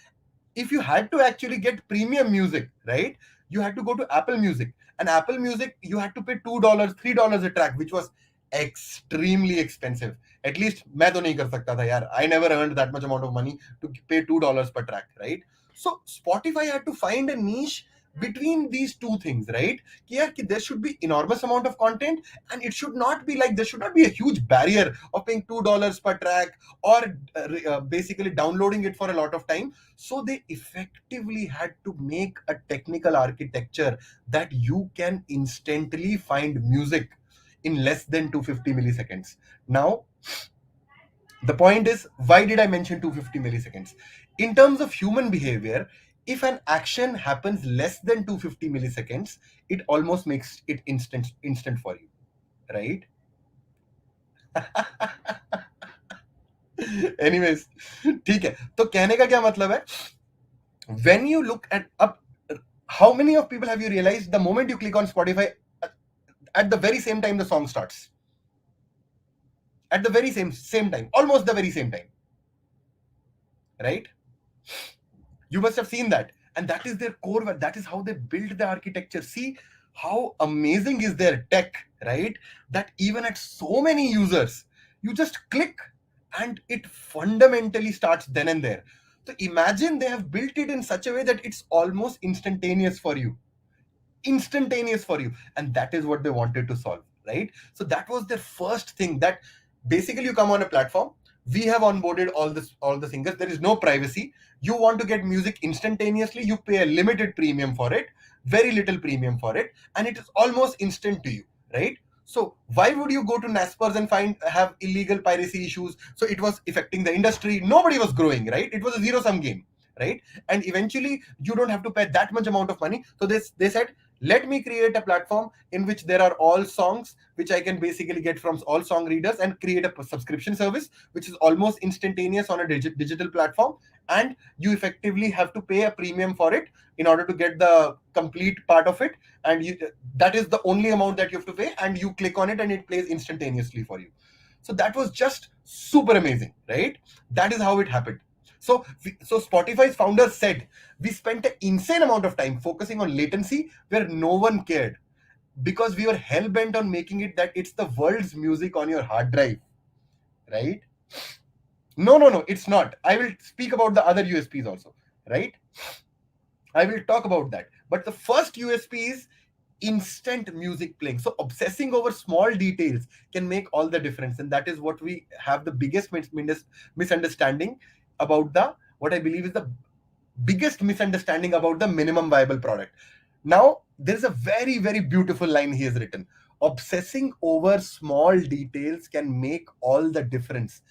Speaker 1: if you had to actually get premium music, right, you had to go to Apple Music. And Apple Music, you had to pay $2, $3 a track, which was extremely expensive. At least मैं तो नहीं कर सकता था यार. I never earned that much amount of money to pay $2 per track, right? So Spotify had to find a niche between these two things, right? कि there should be enormous amount of content, and it should not be like, there should not be a huge barrier of paying $2 per track, or basically downloading it for a lot of time. So they effectively had to make a technical architecture that you can instantly find music in less than 250 milliseconds. Now, the point is, why did I mention 250 milliseconds? In terms of human behavior, if an action happens less than 250 milliseconds, it almost makes it instant for you, right? Anyways, ठीक है. तो कहने का क्या मतलब है? When you look at how many of people have you realized the moment you click on Spotify, at the very same time the song starts? At the very same time, almost the very same time, right? You must have seen that. And that is their core. That is how they build the architecture. See how amazing is their tech, right? That even at so many users, you just click and it fundamentally starts then and there. So imagine they have built it in such a way that it's almost instantaneous for you. And that is what they wanted to solve, right? So that was their first thing, that basically you come on a platform, we have onboarded all the singers, there is no privacy, you want to get music instantaneously, you pay a limited premium for it, very little premium for it, and it is almost instant to you, right? So why would you go to Naspers and have illegal piracy issues? So it was affecting the industry, nobody was growing, right? It was a zero-sum game, right? And eventually you don't have to pay that much amount of money. So they said, let me create a platform in which there are all songs which I can basically get from all song readers, and create a subscription service which is almost instantaneous on a digital platform, and you effectively have to pay a premium for it in order to get the complete part of it, and that is the only amount that you have to pay, and you click on it and it plays instantaneously for you. So that was just super amazing, right? That is how it happened. So Spotify's founders said, we spent an insane amount of time focusing on latency where no one cared, because we were hell-bent on making it that it's the world's music on your hard drive, right? No, it's not. I will speak about the other USPs also, right? I will talk about that. But the first USP is instant music playing. So obsessing over small details can make all the difference. And that is what we have the biggest misunderstanding about what I believe is the biggest misunderstanding about the minimum viable product. Now, there's a very, very beautiful line he has written. Obsessing over small details can make all the difference.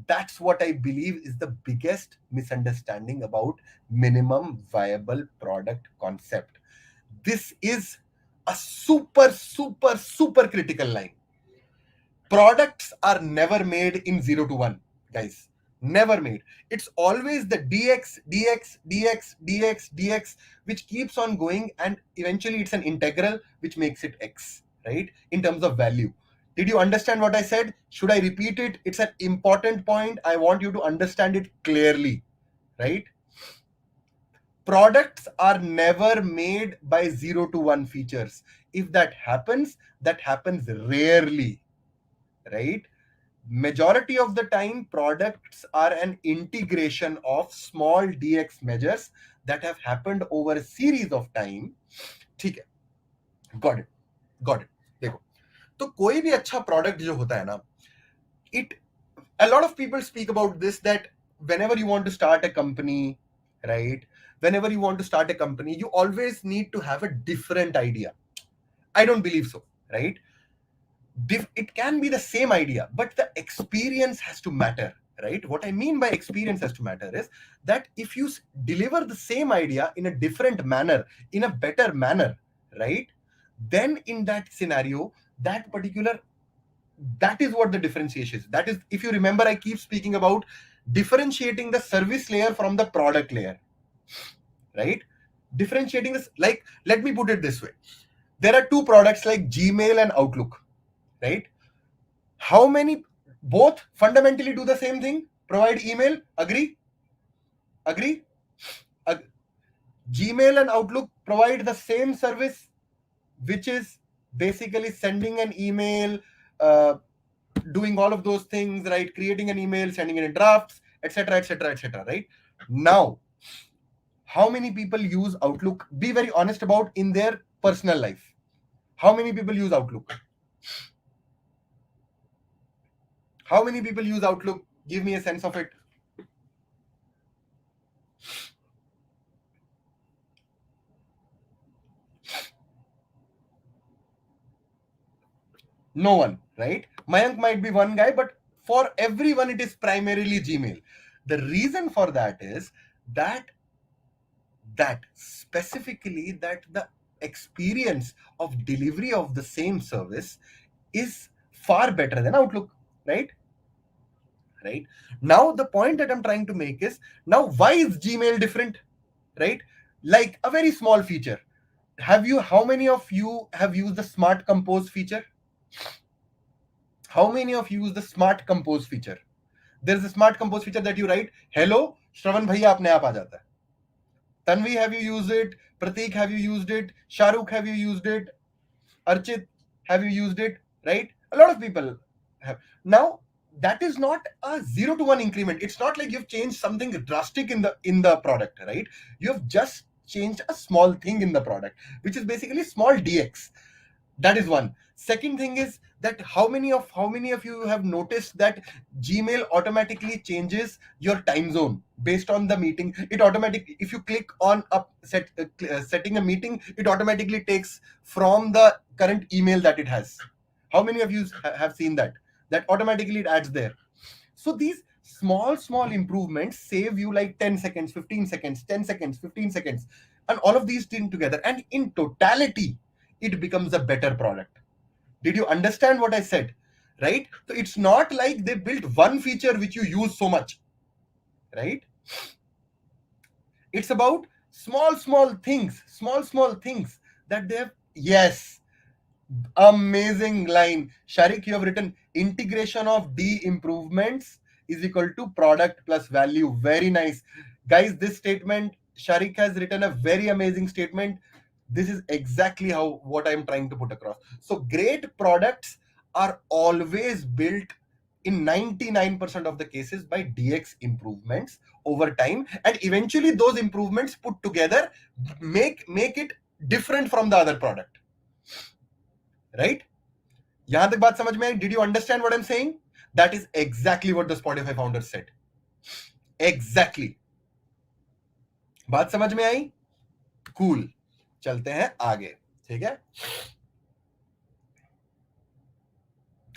Speaker 1: That's what I believe is the biggest misunderstanding about minimum viable product concept. This is a super, super, super critical line. Products are never made in 0 to 1, guys. Never made. It's always the dx, which keeps on going, and eventually it's an integral which makes it x, right? In terms of value. Did you understand what I said? Should I repeat it? It's an important point. I want you to understand it clearly, right? Products are never made by 0 to 1 features. If that happens rarely, right? Majority of the time, products are an integration of small dx measures that have happened over a series of time. ठीक है, got it. देखो, तो कोई भी अच्छा product जो होता है ना, a lot of people speak about this, that whenever you want to start a company, right? Whenever you want to start a company, you always need to have a different idea. I don't believe so, right? It can be the same idea, but the experience has to matter, right? What I mean by experience has to matter is that if you deliver the same idea in a different manner, in a better manner, right? Then in that scenario, that is what the differentiation is. That is, if you remember, I keep speaking about differentiating the service layer from the product layer, right? Differentiating this, like, let me put it this way. There are two products like Gmail and Outlook, right? How many, both fundamentally do the same thing? provide email. Agree? Ag- Gmail and Outlook provide the same service, which is basically sending an email, uh, doing all of those things, right? Creating an email, sending it in drafts, etc., etc., etc. Right? Now, how many people use Outlook? Be very honest about in their personal life. How many people use Outlook? How many people use Outlook? Give me a sense of it. No one, right? Mayank might be one guy, but for everyone, it is primarily Gmail. The reason for that is that specifically that the experience of delivery of the same service is far better than Outlook, right? Right. Now, the point that I'm trying to make is, now why is Gmail different, right? Like a very small feature. How many of you have used the Smart Compose feature? How many of you use the Smart Compose feature? There's a Smart Compose feature that you write, hello, Shravan bhaiya apne aap aa jata hai. Tanvi, have you used it? Pratik, have you used it? Shahrukh, have you used it? Archit, have you used it? Right? A lot of people have. Now, that is not a 0 to 1 increment. It's not like you've changed something drastic in the product, right? You have just changed a small thing in the product, which is basically small DX. That is one. Second thing is that how many of you have noticed that Gmail automatically changes your time zone based on the meeting. It automatically, if you click on setting a meeting, it automatically takes from the current email that it has. How many of you have seen that automatically it adds there? So these small improvements save you like 10 seconds, 15 seconds, 10 seconds, 15 seconds, and all of these things together, and in totality it becomes a better product. Did you understand what I said? Right? So it's not like they built one feature which you use so much, right? It's about small things that they have. Yes, amazing line. Sharik, you have written integration of D improvements is equal to product plus value. Very nice. Guys, this statement, Sharik has written a very amazing statement. This is exactly how what I'm trying to put across. So great products are always built in 99% of the cases by DX improvements over time, and eventually those improvements put together make it different from the other product, right? यहां तक बात समझ में आई? Did you understand what I'm saying? That is exactly what the Spotify founders said. Exactly. बात समझ में आई? Cool. चलते हैं आगे. ठीक है?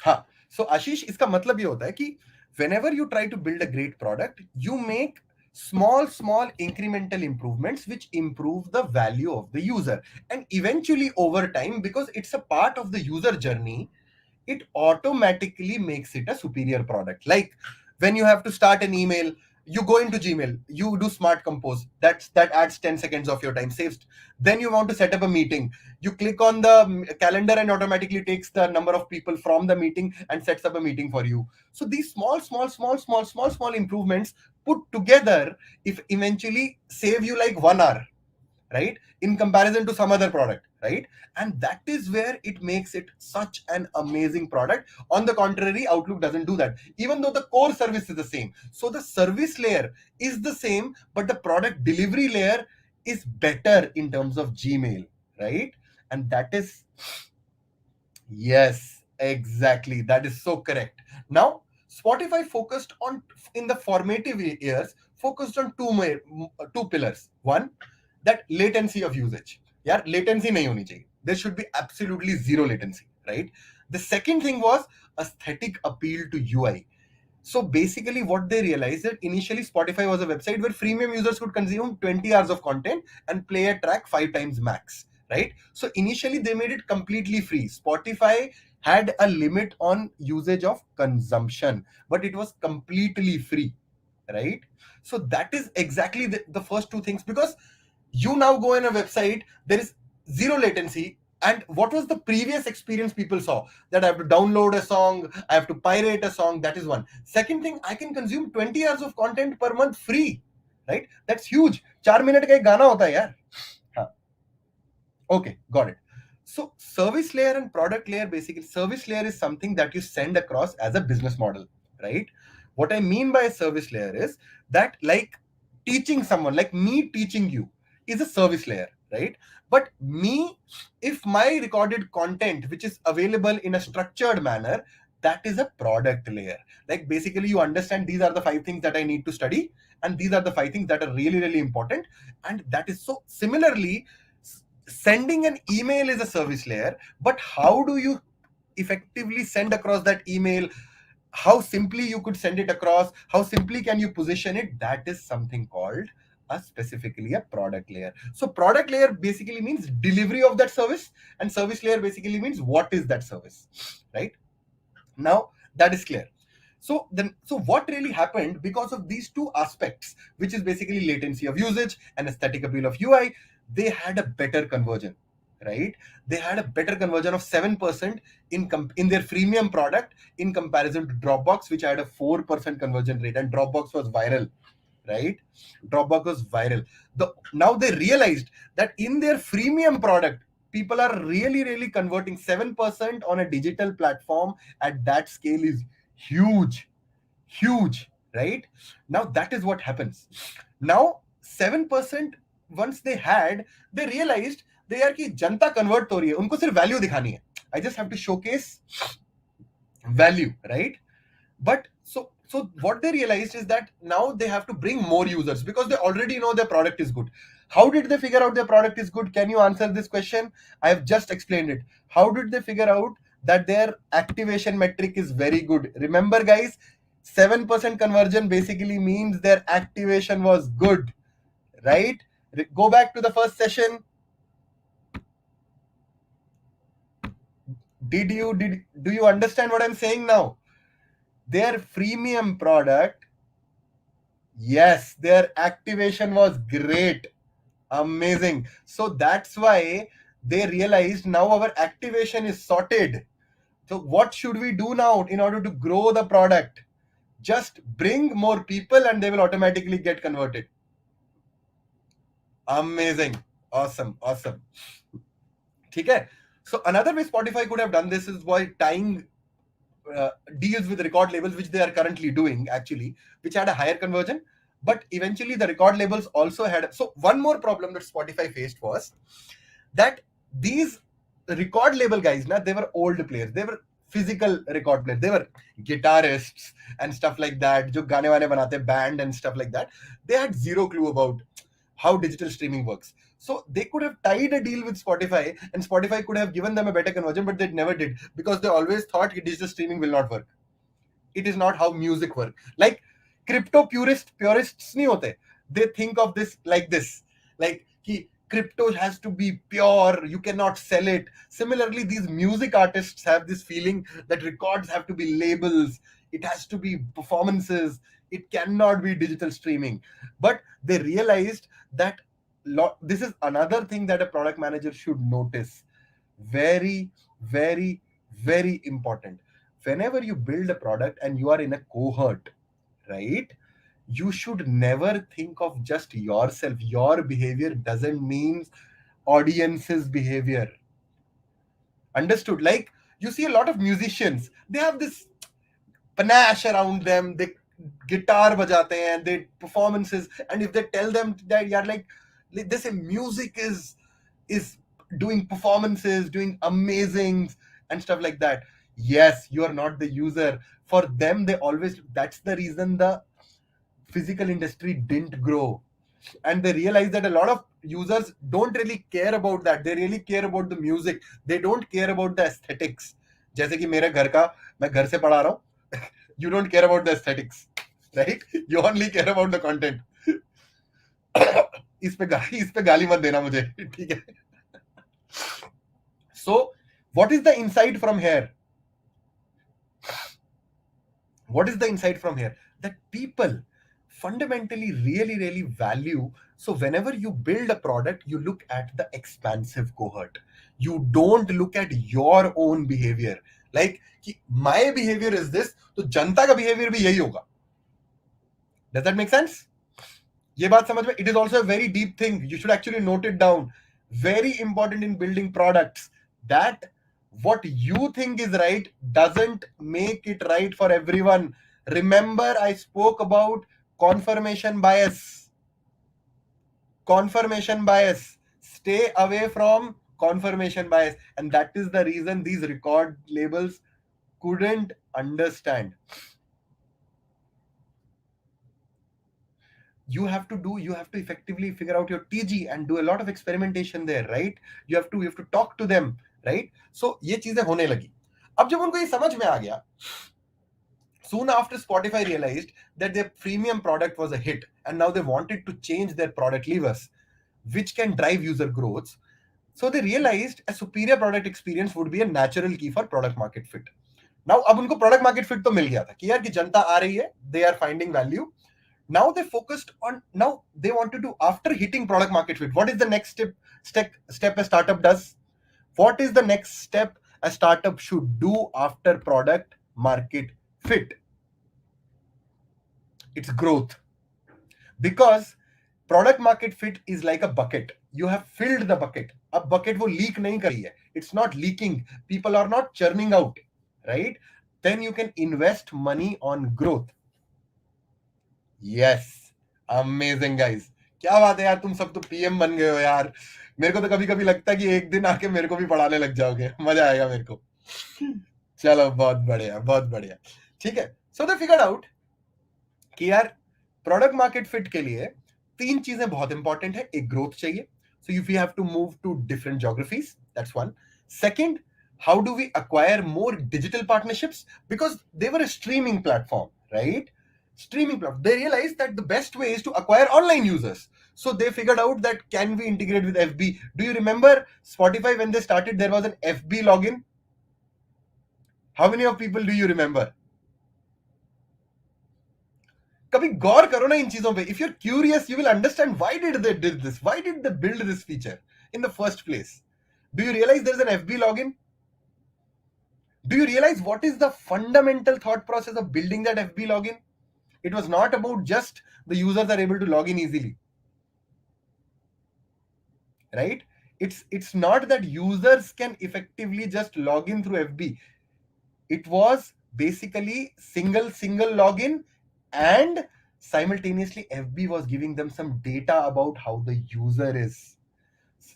Speaker 1: हाँ. So आशीष, इसका मतलब ये होता है कि whenever you try to build a great product, you make small incremental improvements which improve the value of the user, and eventually over time, because it's a part of the user journey, it automatically makes it a superior product. Like when you have to start an email, you go into Gmail, you do Smart Compose, that adds 10 seconds of your time saved. Then you want to set up a meeting, you click on the calendar and automatically takes the number of people from the meeting and sets up a meeting for you. So these small improvements put together, if eventually save you like 1 hour, right, in comparison to some other product, right? And that is where it makes it such an amazing product. On the contrary, Outlook doesn't do that, even though the core service is the same. So the service layer is the same, but the product delivery layer is better in terms of Gmail, right? And that is, yes, exactly, that is so correct. Now, Spotify focused on, in the formative years, focused on two pillars. One, that latency of usage. Yeah, latency nahi honi chahiye. There should be absolutely zero latency, right? The second thing was aesthetic appeal to UI. So basically, what they realized that initially Spotify was a website where freemium users could consume 20 hours of content and play a track 5 times max, right? So initially, they made it completely free. Spotify had a limit on usage of consumption, but it was completely free, right? So that is exactly the first two things, because you now go in a website, there is zero latency And what was the previous experience people saw? That I have to download a song, I have to pirate a song. That is one. Second thing, I can consume 20 hours of content per month free, right? That's huge. 4 minute का एक गाना होता है यार. हाँ. Okay, got it. So service layer and product layer, basically service layer is something that you send across as a business model, right? What I mean by a service layer is that, like, teaching someone, like me teaching you, is a service layer, right? But me, if my recorded content, which is available in a structured manner, that is a product layer. Like basically you understand these are the 5 things that I need to study, and these are the 5 things that are really, really important. And that is so similarly, sending an email is a service layer, but how do you effectively send across that email? How simply you could send it across, how simply can you position it? That is something called specifically a product layer. So product layer basically means delivery of that service, and service layer basically means what is that service, right? Now that is clear. So what really happened because of these two aspects, which is basically latency of usage and aesthetic appeal of UI, they had a better conversion, right? They had a better conversion of 7% in their freemium product in comparison to Dropbox, which had a 4% conversion rate, and Dropbox was viral, right? Dropbox was viral. Now they realized that in their freemium product, people are really, really converting. 7% on a digital platform at that scale is huge, right? Now that is what happens. Now 7% once they realized they are कि जनता convert हो रही है, उनको सिर्फ value दिखानी है. I just have to showcase value, right? But so what they realized is that now they have to bring more users because they already know their product is good. How did they figure out their product is good? Can you answer this question? I have just explained it. How did they figure out that their activation metric is very good? Remember guys, 7% conversion basically means their activation was good, right? Go back to the first session. Do you understand what I'm saying now? Their freemium product, yes, their activation was great, amazing. So that's why they realized now our activation is sorted. So what should we do now in order to grow the product? Just bring more people and they will automatically get converted. Amazing. Awesome. Okay. So another way Spotify could have done this is by tying deals with record labels, which they are currently doing actually, which had a higher conversion. But eventually the record labels also had. So one more problem that Spotify faced was that these record label guys, they were old players. They were physical record players. They were guitarists and stuff like that. Jo gaane waane banate, band and stuff like that. They had zero clue about how digital streaming works. So they could have tied a deal with Spotify and Spotify could have given them a better conversion, but they never did because they always thought digital streaming will not work. It is not how music works. Like crypto purists nahi hote. They think of this like this. Like ki crypto has to be pure, you cannot sell it. Similarly, these music artists have this feeling that records have to be labels, it has to be performances, it cannot be digital streaming. But they realized that this is another thing that a product manager should notice. Very, very, very important. Whenever you build a product and you are in a cohort, right, you should never think of just yourself. Your behavior doesn't mean audience's behavior. Understood? Like you see a lot of musicians, they have this panache around them, they guitar bajate and they performances, and if they tell them that you're like they say music is doing performances, doing amazing and stuff like that. Yes, you are not the user. For them, they always, that's the reason the physical industry didn't grow. And they realize that a lot of users don't really care about that. They really care about the music. They don't care about the aesthetics. जैसे कि मेरे घर का, मैं घर से पढ़ा रहा हूँ. You don't care about the aesthetics, right? You only care about the content. इस पे गाली मत देना मुझे, ठीक है? So, what is the insight from here? What is the insight from here? That people fundamentally really value. So whenever you build a product, you look at the expansive cohort. You don't look at your own behavior. Like my behavior is this, तो जनता का behavior भी यही होगा. Does that make sense? ये बात समझ में? It is also a very deep thing. You should actually note it down. Very important in building products, that what you think is right doesn't make it right for everyone. Remember, I spoke about confirmation bias. Confirmation bias. Stay away from confirmation bias. And that is the reason these record labels couldn't understand. You have to effectively figure out your TG and do a lot of experimentation there, right? You have to talk to them, right? So ये चीजें होने लगी. अब जब उनको ये समझ में आ गया, soon after Spotify realized that their premium product was a hit and now they wanted to change their product levers which can drive user growth. So they realized a superior product experience would be a natural key for product market fit. Now अब उनको product market fit तो मिल गया था कि यार कि जनता आ रही है, they are finding value. Now they focused on, now they want to do, after hitting product market fit, what is the next step a startup does? What is the next step a startup should do after product market fit? It's growth. Because product market fit is like a bucket. You have filled the bucket. अब bucket वो leak नहीं कर रही है. It's not leaking. People are not churning out, right? Then you can invest money on growth. Yes, amazing guys. क्या बात है यार, तुम सब तो पीएम बन गए हो यार. मेरे को तो कभी कभी लगता है कि एक दिन आके मेरे को भी पढ़ाने लग जाओगे, मजा आएगा मेरे को. चलो बहुत बढ़िया, बहुत बढ़िया. ठीक है. सो दे फिगर्ड आउट कि यार प्रोडक्ट मार्केट फिट के लिए तीन चीजें बहुत इंपॉर्टेंट है. एक ग्रोथ चाहिए. So if you have to move to different geographies, that's one. Second, how do we acquire more digital partnerships? Because they were a streaming platform, right? Streaming platform. They realized that the best way is to acquire online users. So they figured out that can we integrate with FB? Do you remember Spotify when they started, there was an FB login? How many of people do you remember? कभी गौर करो ना इन चीजों पे. If you're curious, you will understand why did they did this? Why did they build this feature in the first place? Do you realize there's an FB login? Do you realize what is the fundamental thought process of building that FB login? It was not about just the users are able to log in easily, right? It's not that users can effectively just log in through FB. It was basically single login, and simultaneously FB was giving them some data about how the user is.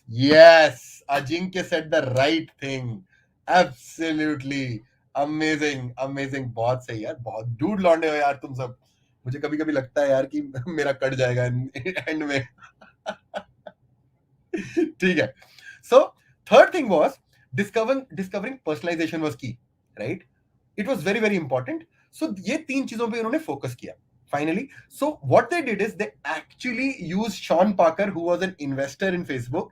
Speaker 1: Yes, Ajinkya said the right thing. Absolutely amazing, amazing. बहुत सही यार, बहुत dude लौंडे हो यार तुम सब. मुझे कभी कभी लगता है यार कि मेरा कट जाएगा एंड में. ठीक है. So third thing was discovering personalization was key, right? It was very important. So ये तीन चीजों पे उन्होंने फोकस किया finally. So what they did is they actually used Sean Parker, who was an investor in Facebook.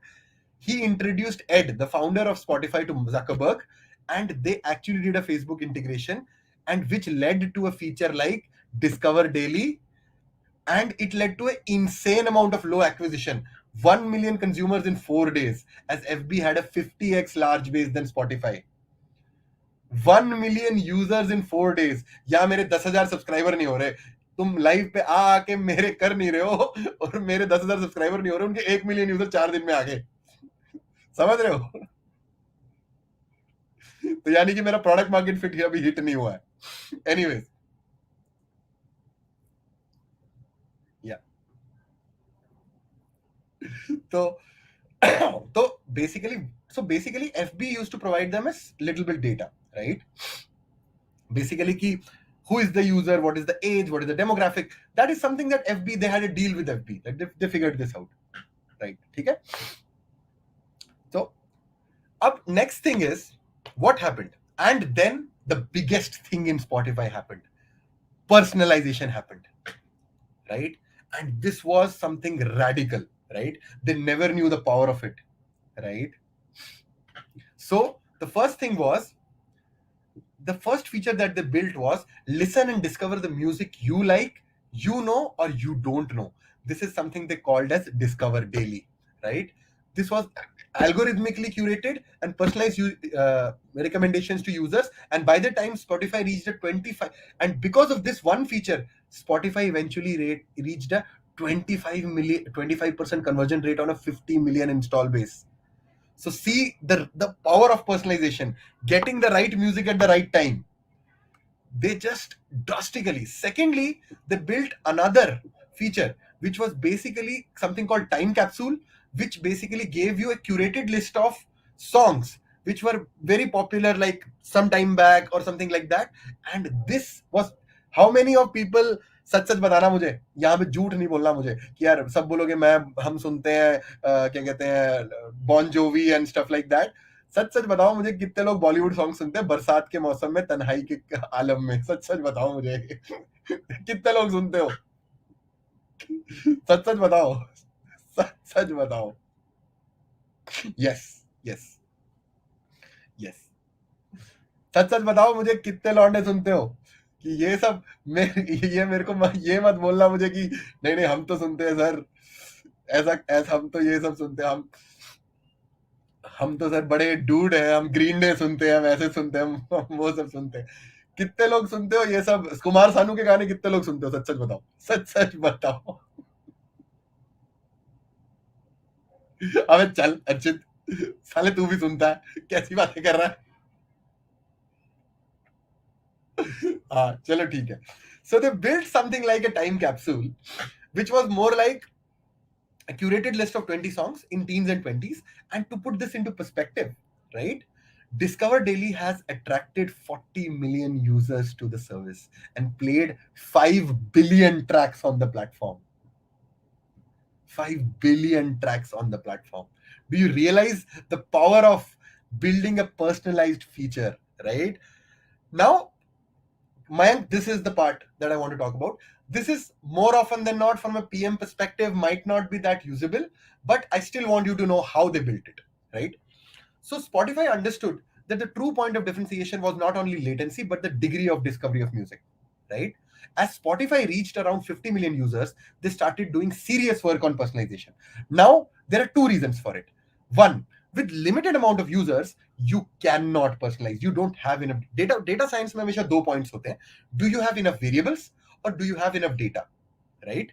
Speaker 1: He introduced Ed, the founder of Spotify, to Zuckerberg, and they actually did a Facebook integration, and which led to a feature like Discover Daily, and it led to an insane amount of low acquisition. 1 million consumers in 4 days, as FB had a 50x large base than Spotify. 1 million users in 4 days. या मेरे 10,000 subscriber नहीं हो रहे, तुम live पे आके मेरे कर नहीं रहे हो, और मेरे 10,000 सब्सक्राइबर नहीं हो रहे, उनके 1 मिलियन यूजर 4 दिन में आ गए. समझ रहे हो? तो यानी कि मेरा प्रोडक्ट मार्केट फिट अभी हिट नहीं हुआ है. एनीवेज, या तो basically FB used to provide them a little bit data, right? Basically ki who is the user, what is the age, what is the demographic. That is something that FB, they had a deal with FB, that they figured this out, right? ठीक है. So up next thing is what happened, and then the biggest thing in Spotify happened. Personalization happened, right? And this was something radical, right? They never knew the power of it, right? So the first feature that they built was listen and discover the music you like you know or you don't know. This is something they called as discover daily, right? This was algorithmically curated and personalized recommendations to users, and by the time Spotify reached a 25, and because of this one feature, Spotify eventually reached a 25% conversion rate on a 50 million install base. So see the power of personalization, getting the right music at the right time. They just drastically. Secondly, they built another feature which was basically something called time capsule, which basically gave you a curated list of songs which were very popular like some time back or something like that. And this was, how many of people, सच सच बताना मुझे, यहाँ पे झूठ नहीं बोलना मुझे कि यार सब बोलोगे मैं हम सुनते हैं क्या कहते हैं बॉन जोवी एंड स्टफ लाइक दैट. सच सच बताओ मुझे कितने लोग बॉलीवुड सॉन्ग सुनते हैं बरसात के मौसम में तन्हाई के आलम में. सच सच बताओ मुझे कितने लोग सुनते हो. सच सच बताओ. सच सच बताओ. Yes yes yes. सच सच बताओ मुझे कितने लौंडे सुनते हो कि ये सब ये मेरे को ये मत बोलना मुझे कि नहीं नहीं हम तो सुनते हैं सर, ऐसा ऐसा हम तो ये सब सुनते हैं, हम तो सर बड़े डूड है, हम ग्रीन डे सुनते हैं, हम ऐसे सुनते हैं, हम वो सब सुनते हैं. कितने लोग सुनते हो ये सब कुमार सानू के गाने, कितने लोग सुनते हो? सच सच बताओ. सच सच बताओ. अबे चल अर्चित, साले तू भी सुनता है, कैसी बातें कर रहा है. हाँ चलो ठीक है. So they built something like a time capsule, which was more like a curated list of 20 songs in teens and 20s. And to put this into perspective, right? Discover Daily has attracted 40 million users to the service and played 5 billion tracks on the platform. 5 billion tracks on the platform. Do you realize the power of building a personalized feature, right? Now, Mayank, this is the part that I want to talk about. This is more often than not from a PM perspective, might not be that usable, but I still want you to know how they built it, right? So Spotify understood that the true point of differentiation was not only latency, but the degree of discovery of music, right? As Spotify reached around 50 million users, they started doing serious work on personalization. Now, there are two reasons for it. One, with limited amount of users, you cannot personalize. You don't have enough data. Data science में हमेशा दो points होते हैं. Do you have enough variables or do you have enough data, right?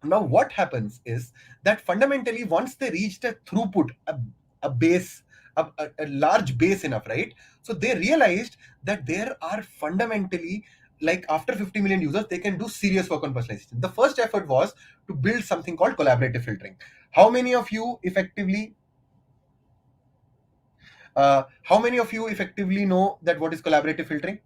Speaker 1: Now, what happens is that fundamentally, once they reached a throughput, a base, a large base enough, right? So they realized that there are fundamentally, like after 50 million users, they can do serious work on personalization. The first effort was to build something called collaborative filtering. How many of you effectively know that what is collaborative filtering?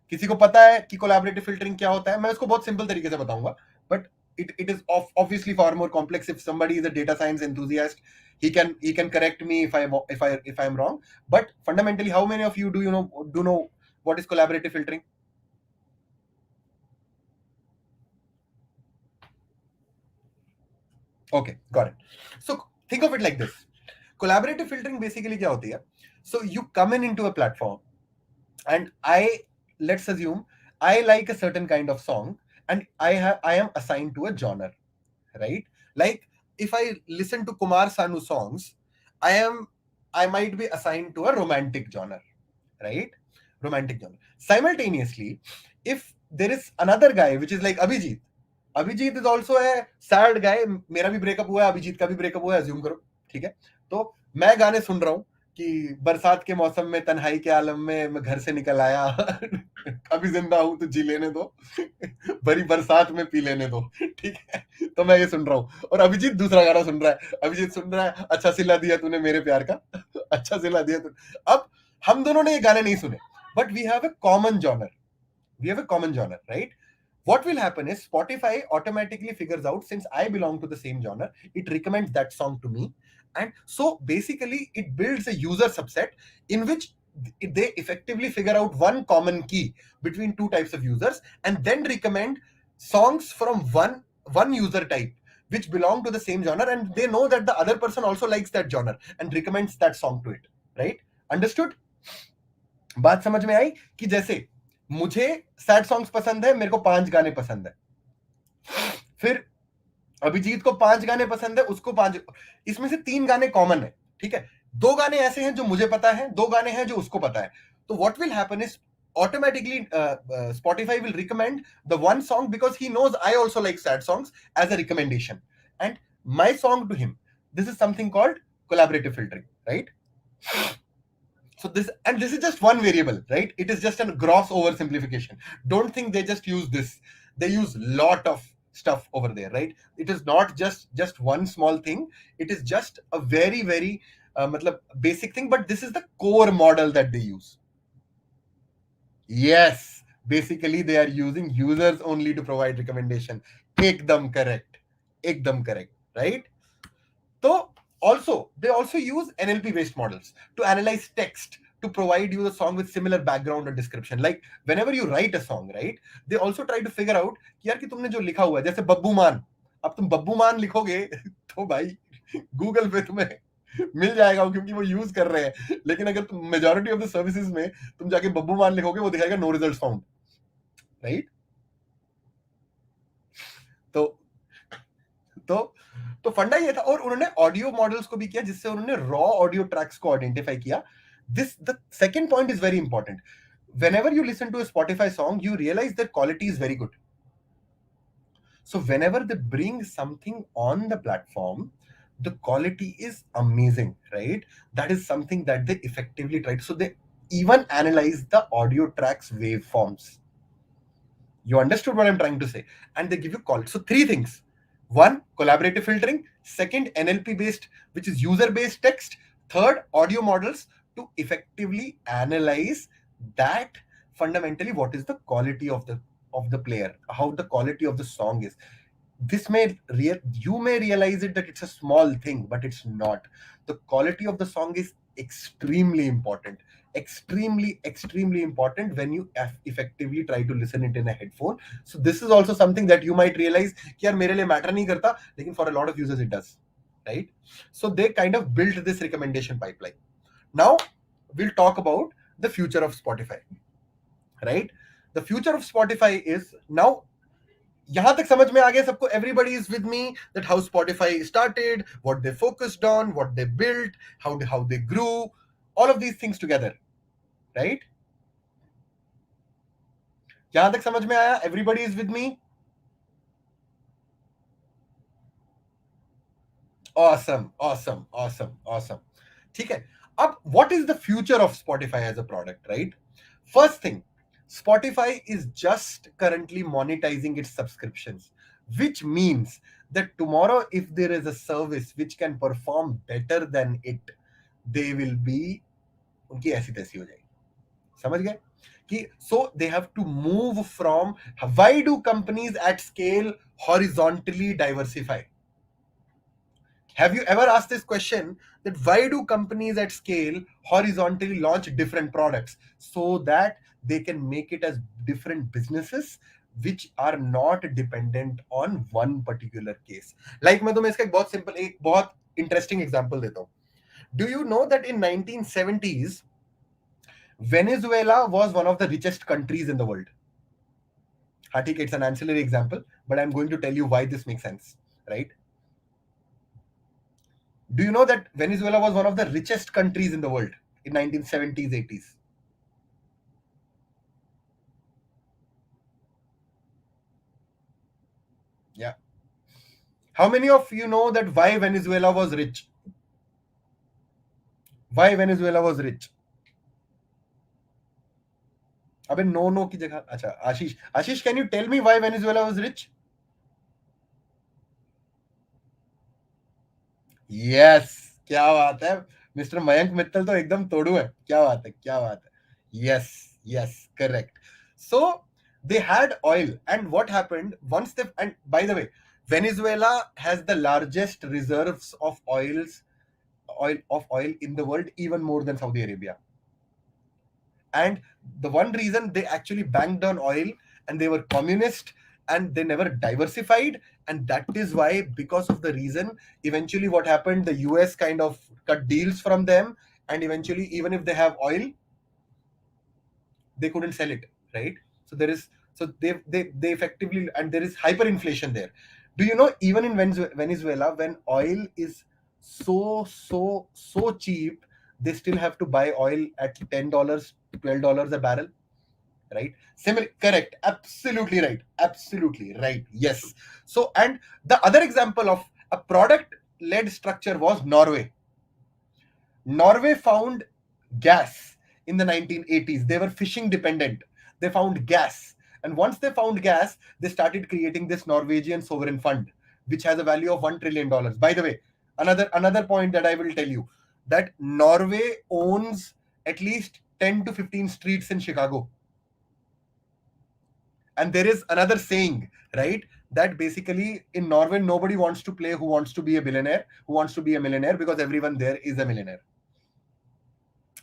Speaker 1: किसी को पता है कि collaborative filtering क्या होता है? मैं उसको बहुत सिंपल तरीके से बताऊंगा, but it is obviously far more complex. If somebody is a data science enthusiast, he can correct me if I am wrong. But fundamentally, how many of you do know what is collaborative filtering? Okay, got it. So think of it like this. Collaborative filtering basically क्या होती है? So you come into a platform, and let's assume I like a certain kind of song, and I am assigned to a genre, right? Like if I listen to Kumar Sanu songs, I might be assigned to a romantic genre, right? Romantic genre. Simultaneously, if there is another guy which is like Abhijit is also a sad guy. मेरा भी breakup हुआ है, अभिजीत का भी breakup हुआ है, assume करो, ठीक है? तो मैं गाने सुन रहा हूँ कि बरसात के मौसम में तन्हाई के आलम में मैं घर से निकल आया अभी जिंदा हूं तो जी लेने दो भरी बरसात में पी लेने दो, ठीक है? तो मैं ये सुन रहा हूँ और अभिजीत दूसरा गाना सुन रहा है. अभिजीत सुन रहा है अच्छा सिला दिया तूने मेरे प्यार का अच्छा सिला दिया तूने. अब हम दोनों ने ये गाने नहीं सुने, but we have a common genre, right? What will happen is Spotify automatically figures out, since I belong to the same genre, it recommends that song to me. And so basically it builds a user subset in which they effectively figure out one common key between two types of users, and then recommend songs from one user type which belong to the same genre, and they know that the other person also likes that genre and recommends that song to it, right? Understood? बात समझ में आई कि जैसे मुझे sad songs पसंद है, मेरे को 5 गाने पसंद है, फिर अभिजीत को 5 गाने पसंद है, उसको 5, इसमें से 3 गाने कॉमन है, ठीक है, 2 गाने ऐसे हैं जो मुझे पता है, 2 गाने हैं जो उसको पता है, तो what will happen is automatically Spotify will recommend the one song because he knows I also like sad songs as a recommendation, and my song to him. This is something called collaborative filtering, right? So this is just one variable, right? It is just a gross oversimplification. Don't think they just use this. They use lot of stuff over there, right? It is not just one small thing. It is just a very matlab basic thing, but this is the core model that they use. Yes, basically they are using users only to provide recommendation. Ekdam correct. Ekdam correct, right? So they also use NLP based models to analyze text to provide you a song with similar background or description. Like whenever you write a song, right? They also try to figure out कि यार कि तुमने जो लिखा हुआ है, जैसे बब्बू मान, अब तुम बब्बू मान लिखोगे तो भाई गूगल पे तुम्हें मिल जाएगा क्योंकि वो यूज कर रहे हैं, लेकिन अगर तुम मेजॉरिटी ऑफ द सर्विसेज में तुम जाके बब्बू मान लिखोगे, वो दिखाएगा नो रिजल्ट फाउंड, राइट? तो तो तो फंडा ये था, और उन्होंने ऑडियो मॉडल्स को भी किया जिससे उन्होंने रॉ ऑडियो ट्रैक्स को आइडेंटिफाई किया. This the second point is very important. Whenever you listen to a Spotify song, you realize that quality is very good. So whenever they bring something on the platform, the quality is amazing, right? That is something that they effectively tried. So they even analyze the audio tracks waveforms. You understood what I'm trying to say? And they give you call. So 3 things. One, collaborative filtering. Second, NLP based, which is user based text. Third, audio models to effectively analyze that fundamentally what is the quality of the player, how the quality of the song is. This you may realize it that it's a small thing, but it's not. The quality of the song is extremely important. Extremely important when you effectively try to listen it in a headphone. So this is also something that you might realize कि यार मेरे लिए matter नहीं करता, लेकिन for a lot of users it does, right? So they kind of built this recommendation pipeline. Now we'll talk about the future of Spotify, right? The future of Spotify is now. यहां तक समझ में आ गया सबको? Everybody is with me that how Spotify started, what they focused on, what they built, how they grew, all of these things together, right? यहां तक समझ में आया? Everybody is with me? Awesome. ठीक है. अब what is the future of Spotify as a product, right? First thing, Spotify is just currently monetizing its subscriptions, which means that tomorrow if there is a service which can perform better than it, they will be, उनकी ऐसी तैसी हो जाएगी. समझ गए कि so they have to move from, why do companies at scale horizontally diversify? Have you ever asked this question, that why do companies at scale horizontally launch different products so that they can make it as different businesses which are not dependent on one particular case? Like मैं तुम्हें इसका एक बहुत simple, एक बहुत interesting example देता हूँ. Do you know that in 1970s Venezuela was one of the richest countries in the world? हाँ ठीक है, it's an ancillary example, but I'm going to tell you why this makes sense, right? Do you know that Venezuela was one of the richest countries in the world in 1970s, 80s? Yeah. How many of you know that why Venezuela was rich? Why Venezuela was rich? अबे no की जगह, अच्छा आशीष, can you tell me why Venezuela was rich? Yes, क्या बात है, mister Mayank Mittal तो एकदम तोड़ू है. क्या बात है. Yes, correct. So they had oil, and what happened once they, and by the way, Venezuela has the largest reserves of oil in the world, even more than Saudi Arabia. And the one reason they actually banked on oil, and they were communist, and they never diversified, and that is why, because of the reason, eventually what happened, the US kind of cut deals from them, and eventually even if they have oil, they couldn't sell it. right? So there is, so they effectively, and there is hyperinflation there. Do you know, even in Venezuela, when oil is so cheap, they still have to buy oil at $10, $12 a barrel, right? Similar, correct, absolutely right, yes. So, and the other example of a product led structure was Norway. Norway found gas in the 1980s. They were fishing dependent. They found gas. And once they found gas, they started creating this Norwegian sovereign fund, which has a value of $1 trillion. By the way, another point that I will tell you, that Norway owns at least 10 to 15 streets in Chicago. And there is another saying, right? That basically in Norway, nobody wants to play Who Wants to Be a Billionaire, Who Wants to Be a Millionaire, because everyone there is a millionaire.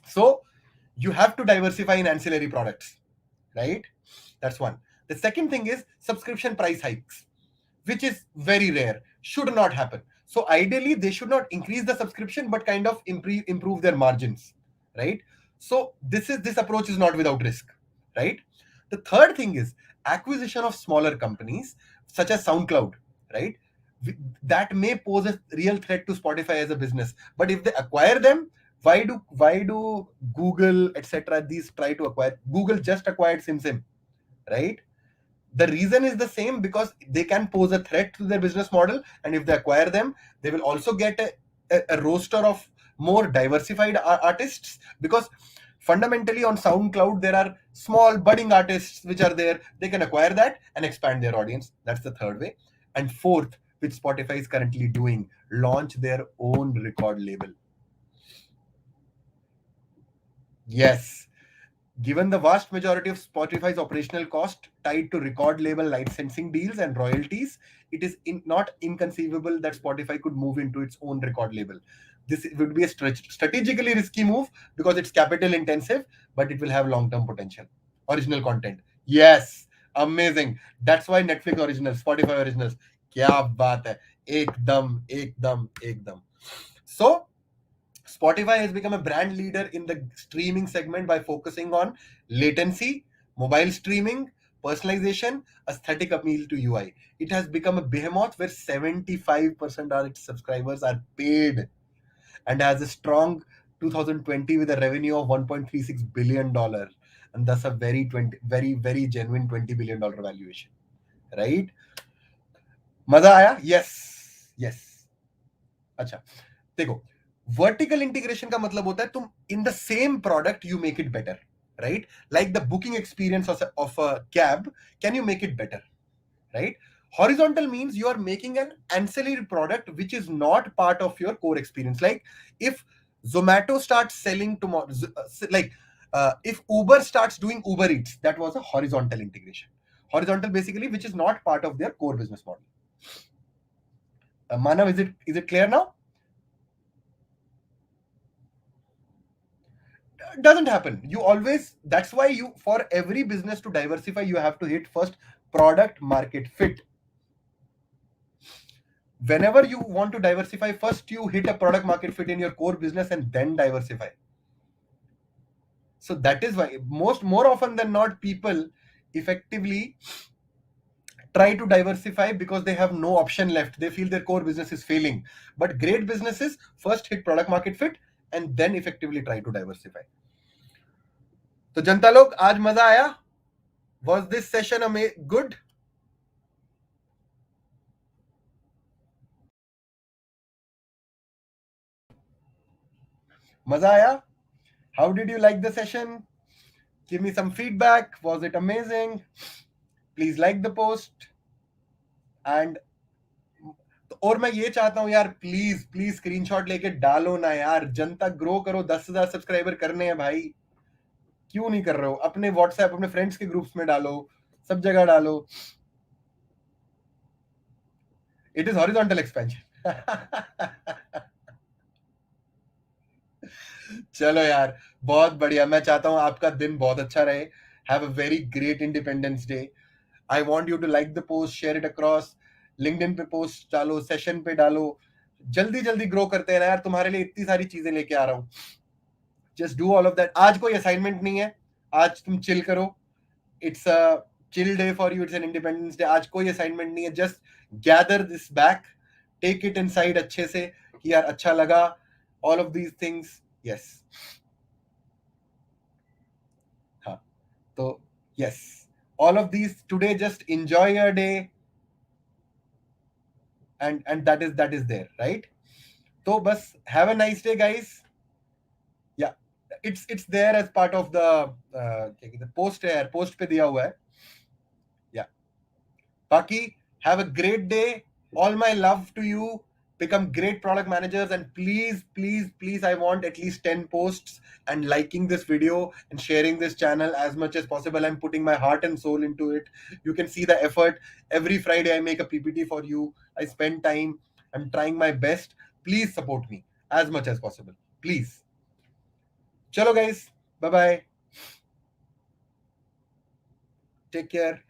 Speaker 1: So you have to diversify in ancillary products, right? That's one. The second thing is subscription price hikes, which is very rare, should not happen. So ideally, they should not increase the subscription, but kind of improve their margins, right? So this approach is not without risk, right? The third thing is acquisition of smaller companies such as SoundCloud, right? That may pose a real threat to Spotify as a business. But if they acquire them, why do Google, etc., these try to acquire? Google just acquired SimSim, right? The reason is the same, because they can pose a threat to their business model, and if they acquire them, they will also get a roster of more diversified artists, because fundamentally on SoundCloud there are small budding artists which are there. They can acquire that and expand their audience. That's the third way. And fourth, which Spotify is currently doing, launch their own record label. Yes. Given the vast majority of Spotify's operational cost tied to record label licensing deals and royalties, it is not inconceivable that Spotify could move into its own record label. This would be a strategically risky move because it's capital intensive, but it will have long-term potential. Original content. Yes, amazing. That's why Netflix originals, Spotify originals. क्या बात है, एकदम एकदम एकदम. So Spotify has become a brand leader in the streaming segment by focusing on latency, mobile streaming, personalization, aesthetic appeal to UI. It has become a behemoth where 75% of its subscribers are paid, and has a strong 2020 with a revenue of $1.36 billion, and thus a very genuine $20 billion valuation. Right? मजा आया? Yes. अच्छा, देखो, vertical integration का मतलब होता है तुम in the same product you make it better, right? Like the booking experience of a cab, can you make it better, right? Horizontal means you are making an ancillary product which is not part of your core experience. Like if Zomato starts selling tomorrow, if Uber starts doing Uber Eats, that was a horizontal integration. Horizontal basically, which is not part of their core business model. Manav, is it clear now? Doesn't happen. You always, that's why you, for every business to diversify, you have to hit first product market fit. Whenever you want to diversify, first you hit a product market fit in your core business and then diversify. So that is why more often than not, people effectively try to diversify because they have no option left. They feel their core business is failing. But great businesses first hit product market fit and then effectively try to diversify. तो जनता लोग, आज मजा आया? Was this session good? मजा आया? How did you like the session? Give me some feedback. Was it amazing? Please like the post. And और मैं ये चाहता हूं यार, प्लीज स्क्रीनशॉट लेके डालो ना यार. जनता ग्रो करो, 10,000 सब्सक्राइबर करने हैं भाई. क्यों नहीं कर रहे हो? अपने व्हाट्सएप, अपने फ्रेंड्स के ग्रुप्स में डालो, सब जगह डालो. It is horizontal expansion. चलो यार, बहुत बढ़िया. मैं चाहता हूं आपका दिन बहुत अच्छा रहे. Have a very great Independence Day. I want you to like the post, share it across. LinkedIn पे पोस्ट डालो, सेशन पे डालो. जल्दी ग्रो करते हैं यार. तुम्हारे लिए इतनी सारी चीजें लेके आ रहा हूं. Just do all of that. आज कोई असाइनमेंट नहीं है. आज तुम चिल करो. it's a chill day for you, it's an Independence Day, आज कोई assignment नहीं है, just gather this back, take it inside अच्छे से कि यार अच्छा लगा, all of these things. Yes. हाँ, तो yes, all of these today, just enjoy your day, and that is there, right? तो बस have a nice day guys. Yeah, it's there as part of the क्या कहते हैं, post पे दिया हुआ है. Yeah, बाकी have a great day, all my love to you, become great product managers, and please I want at least 10 posts and liking this video and sharing this channel as much as possible. I'm putting my heart and soul into it. You can see the effort. Every Friday I make a PPT for you, I spend time, I'm trying my best. Please support me as much as possible, please. Chalo guys, bye bye, take care.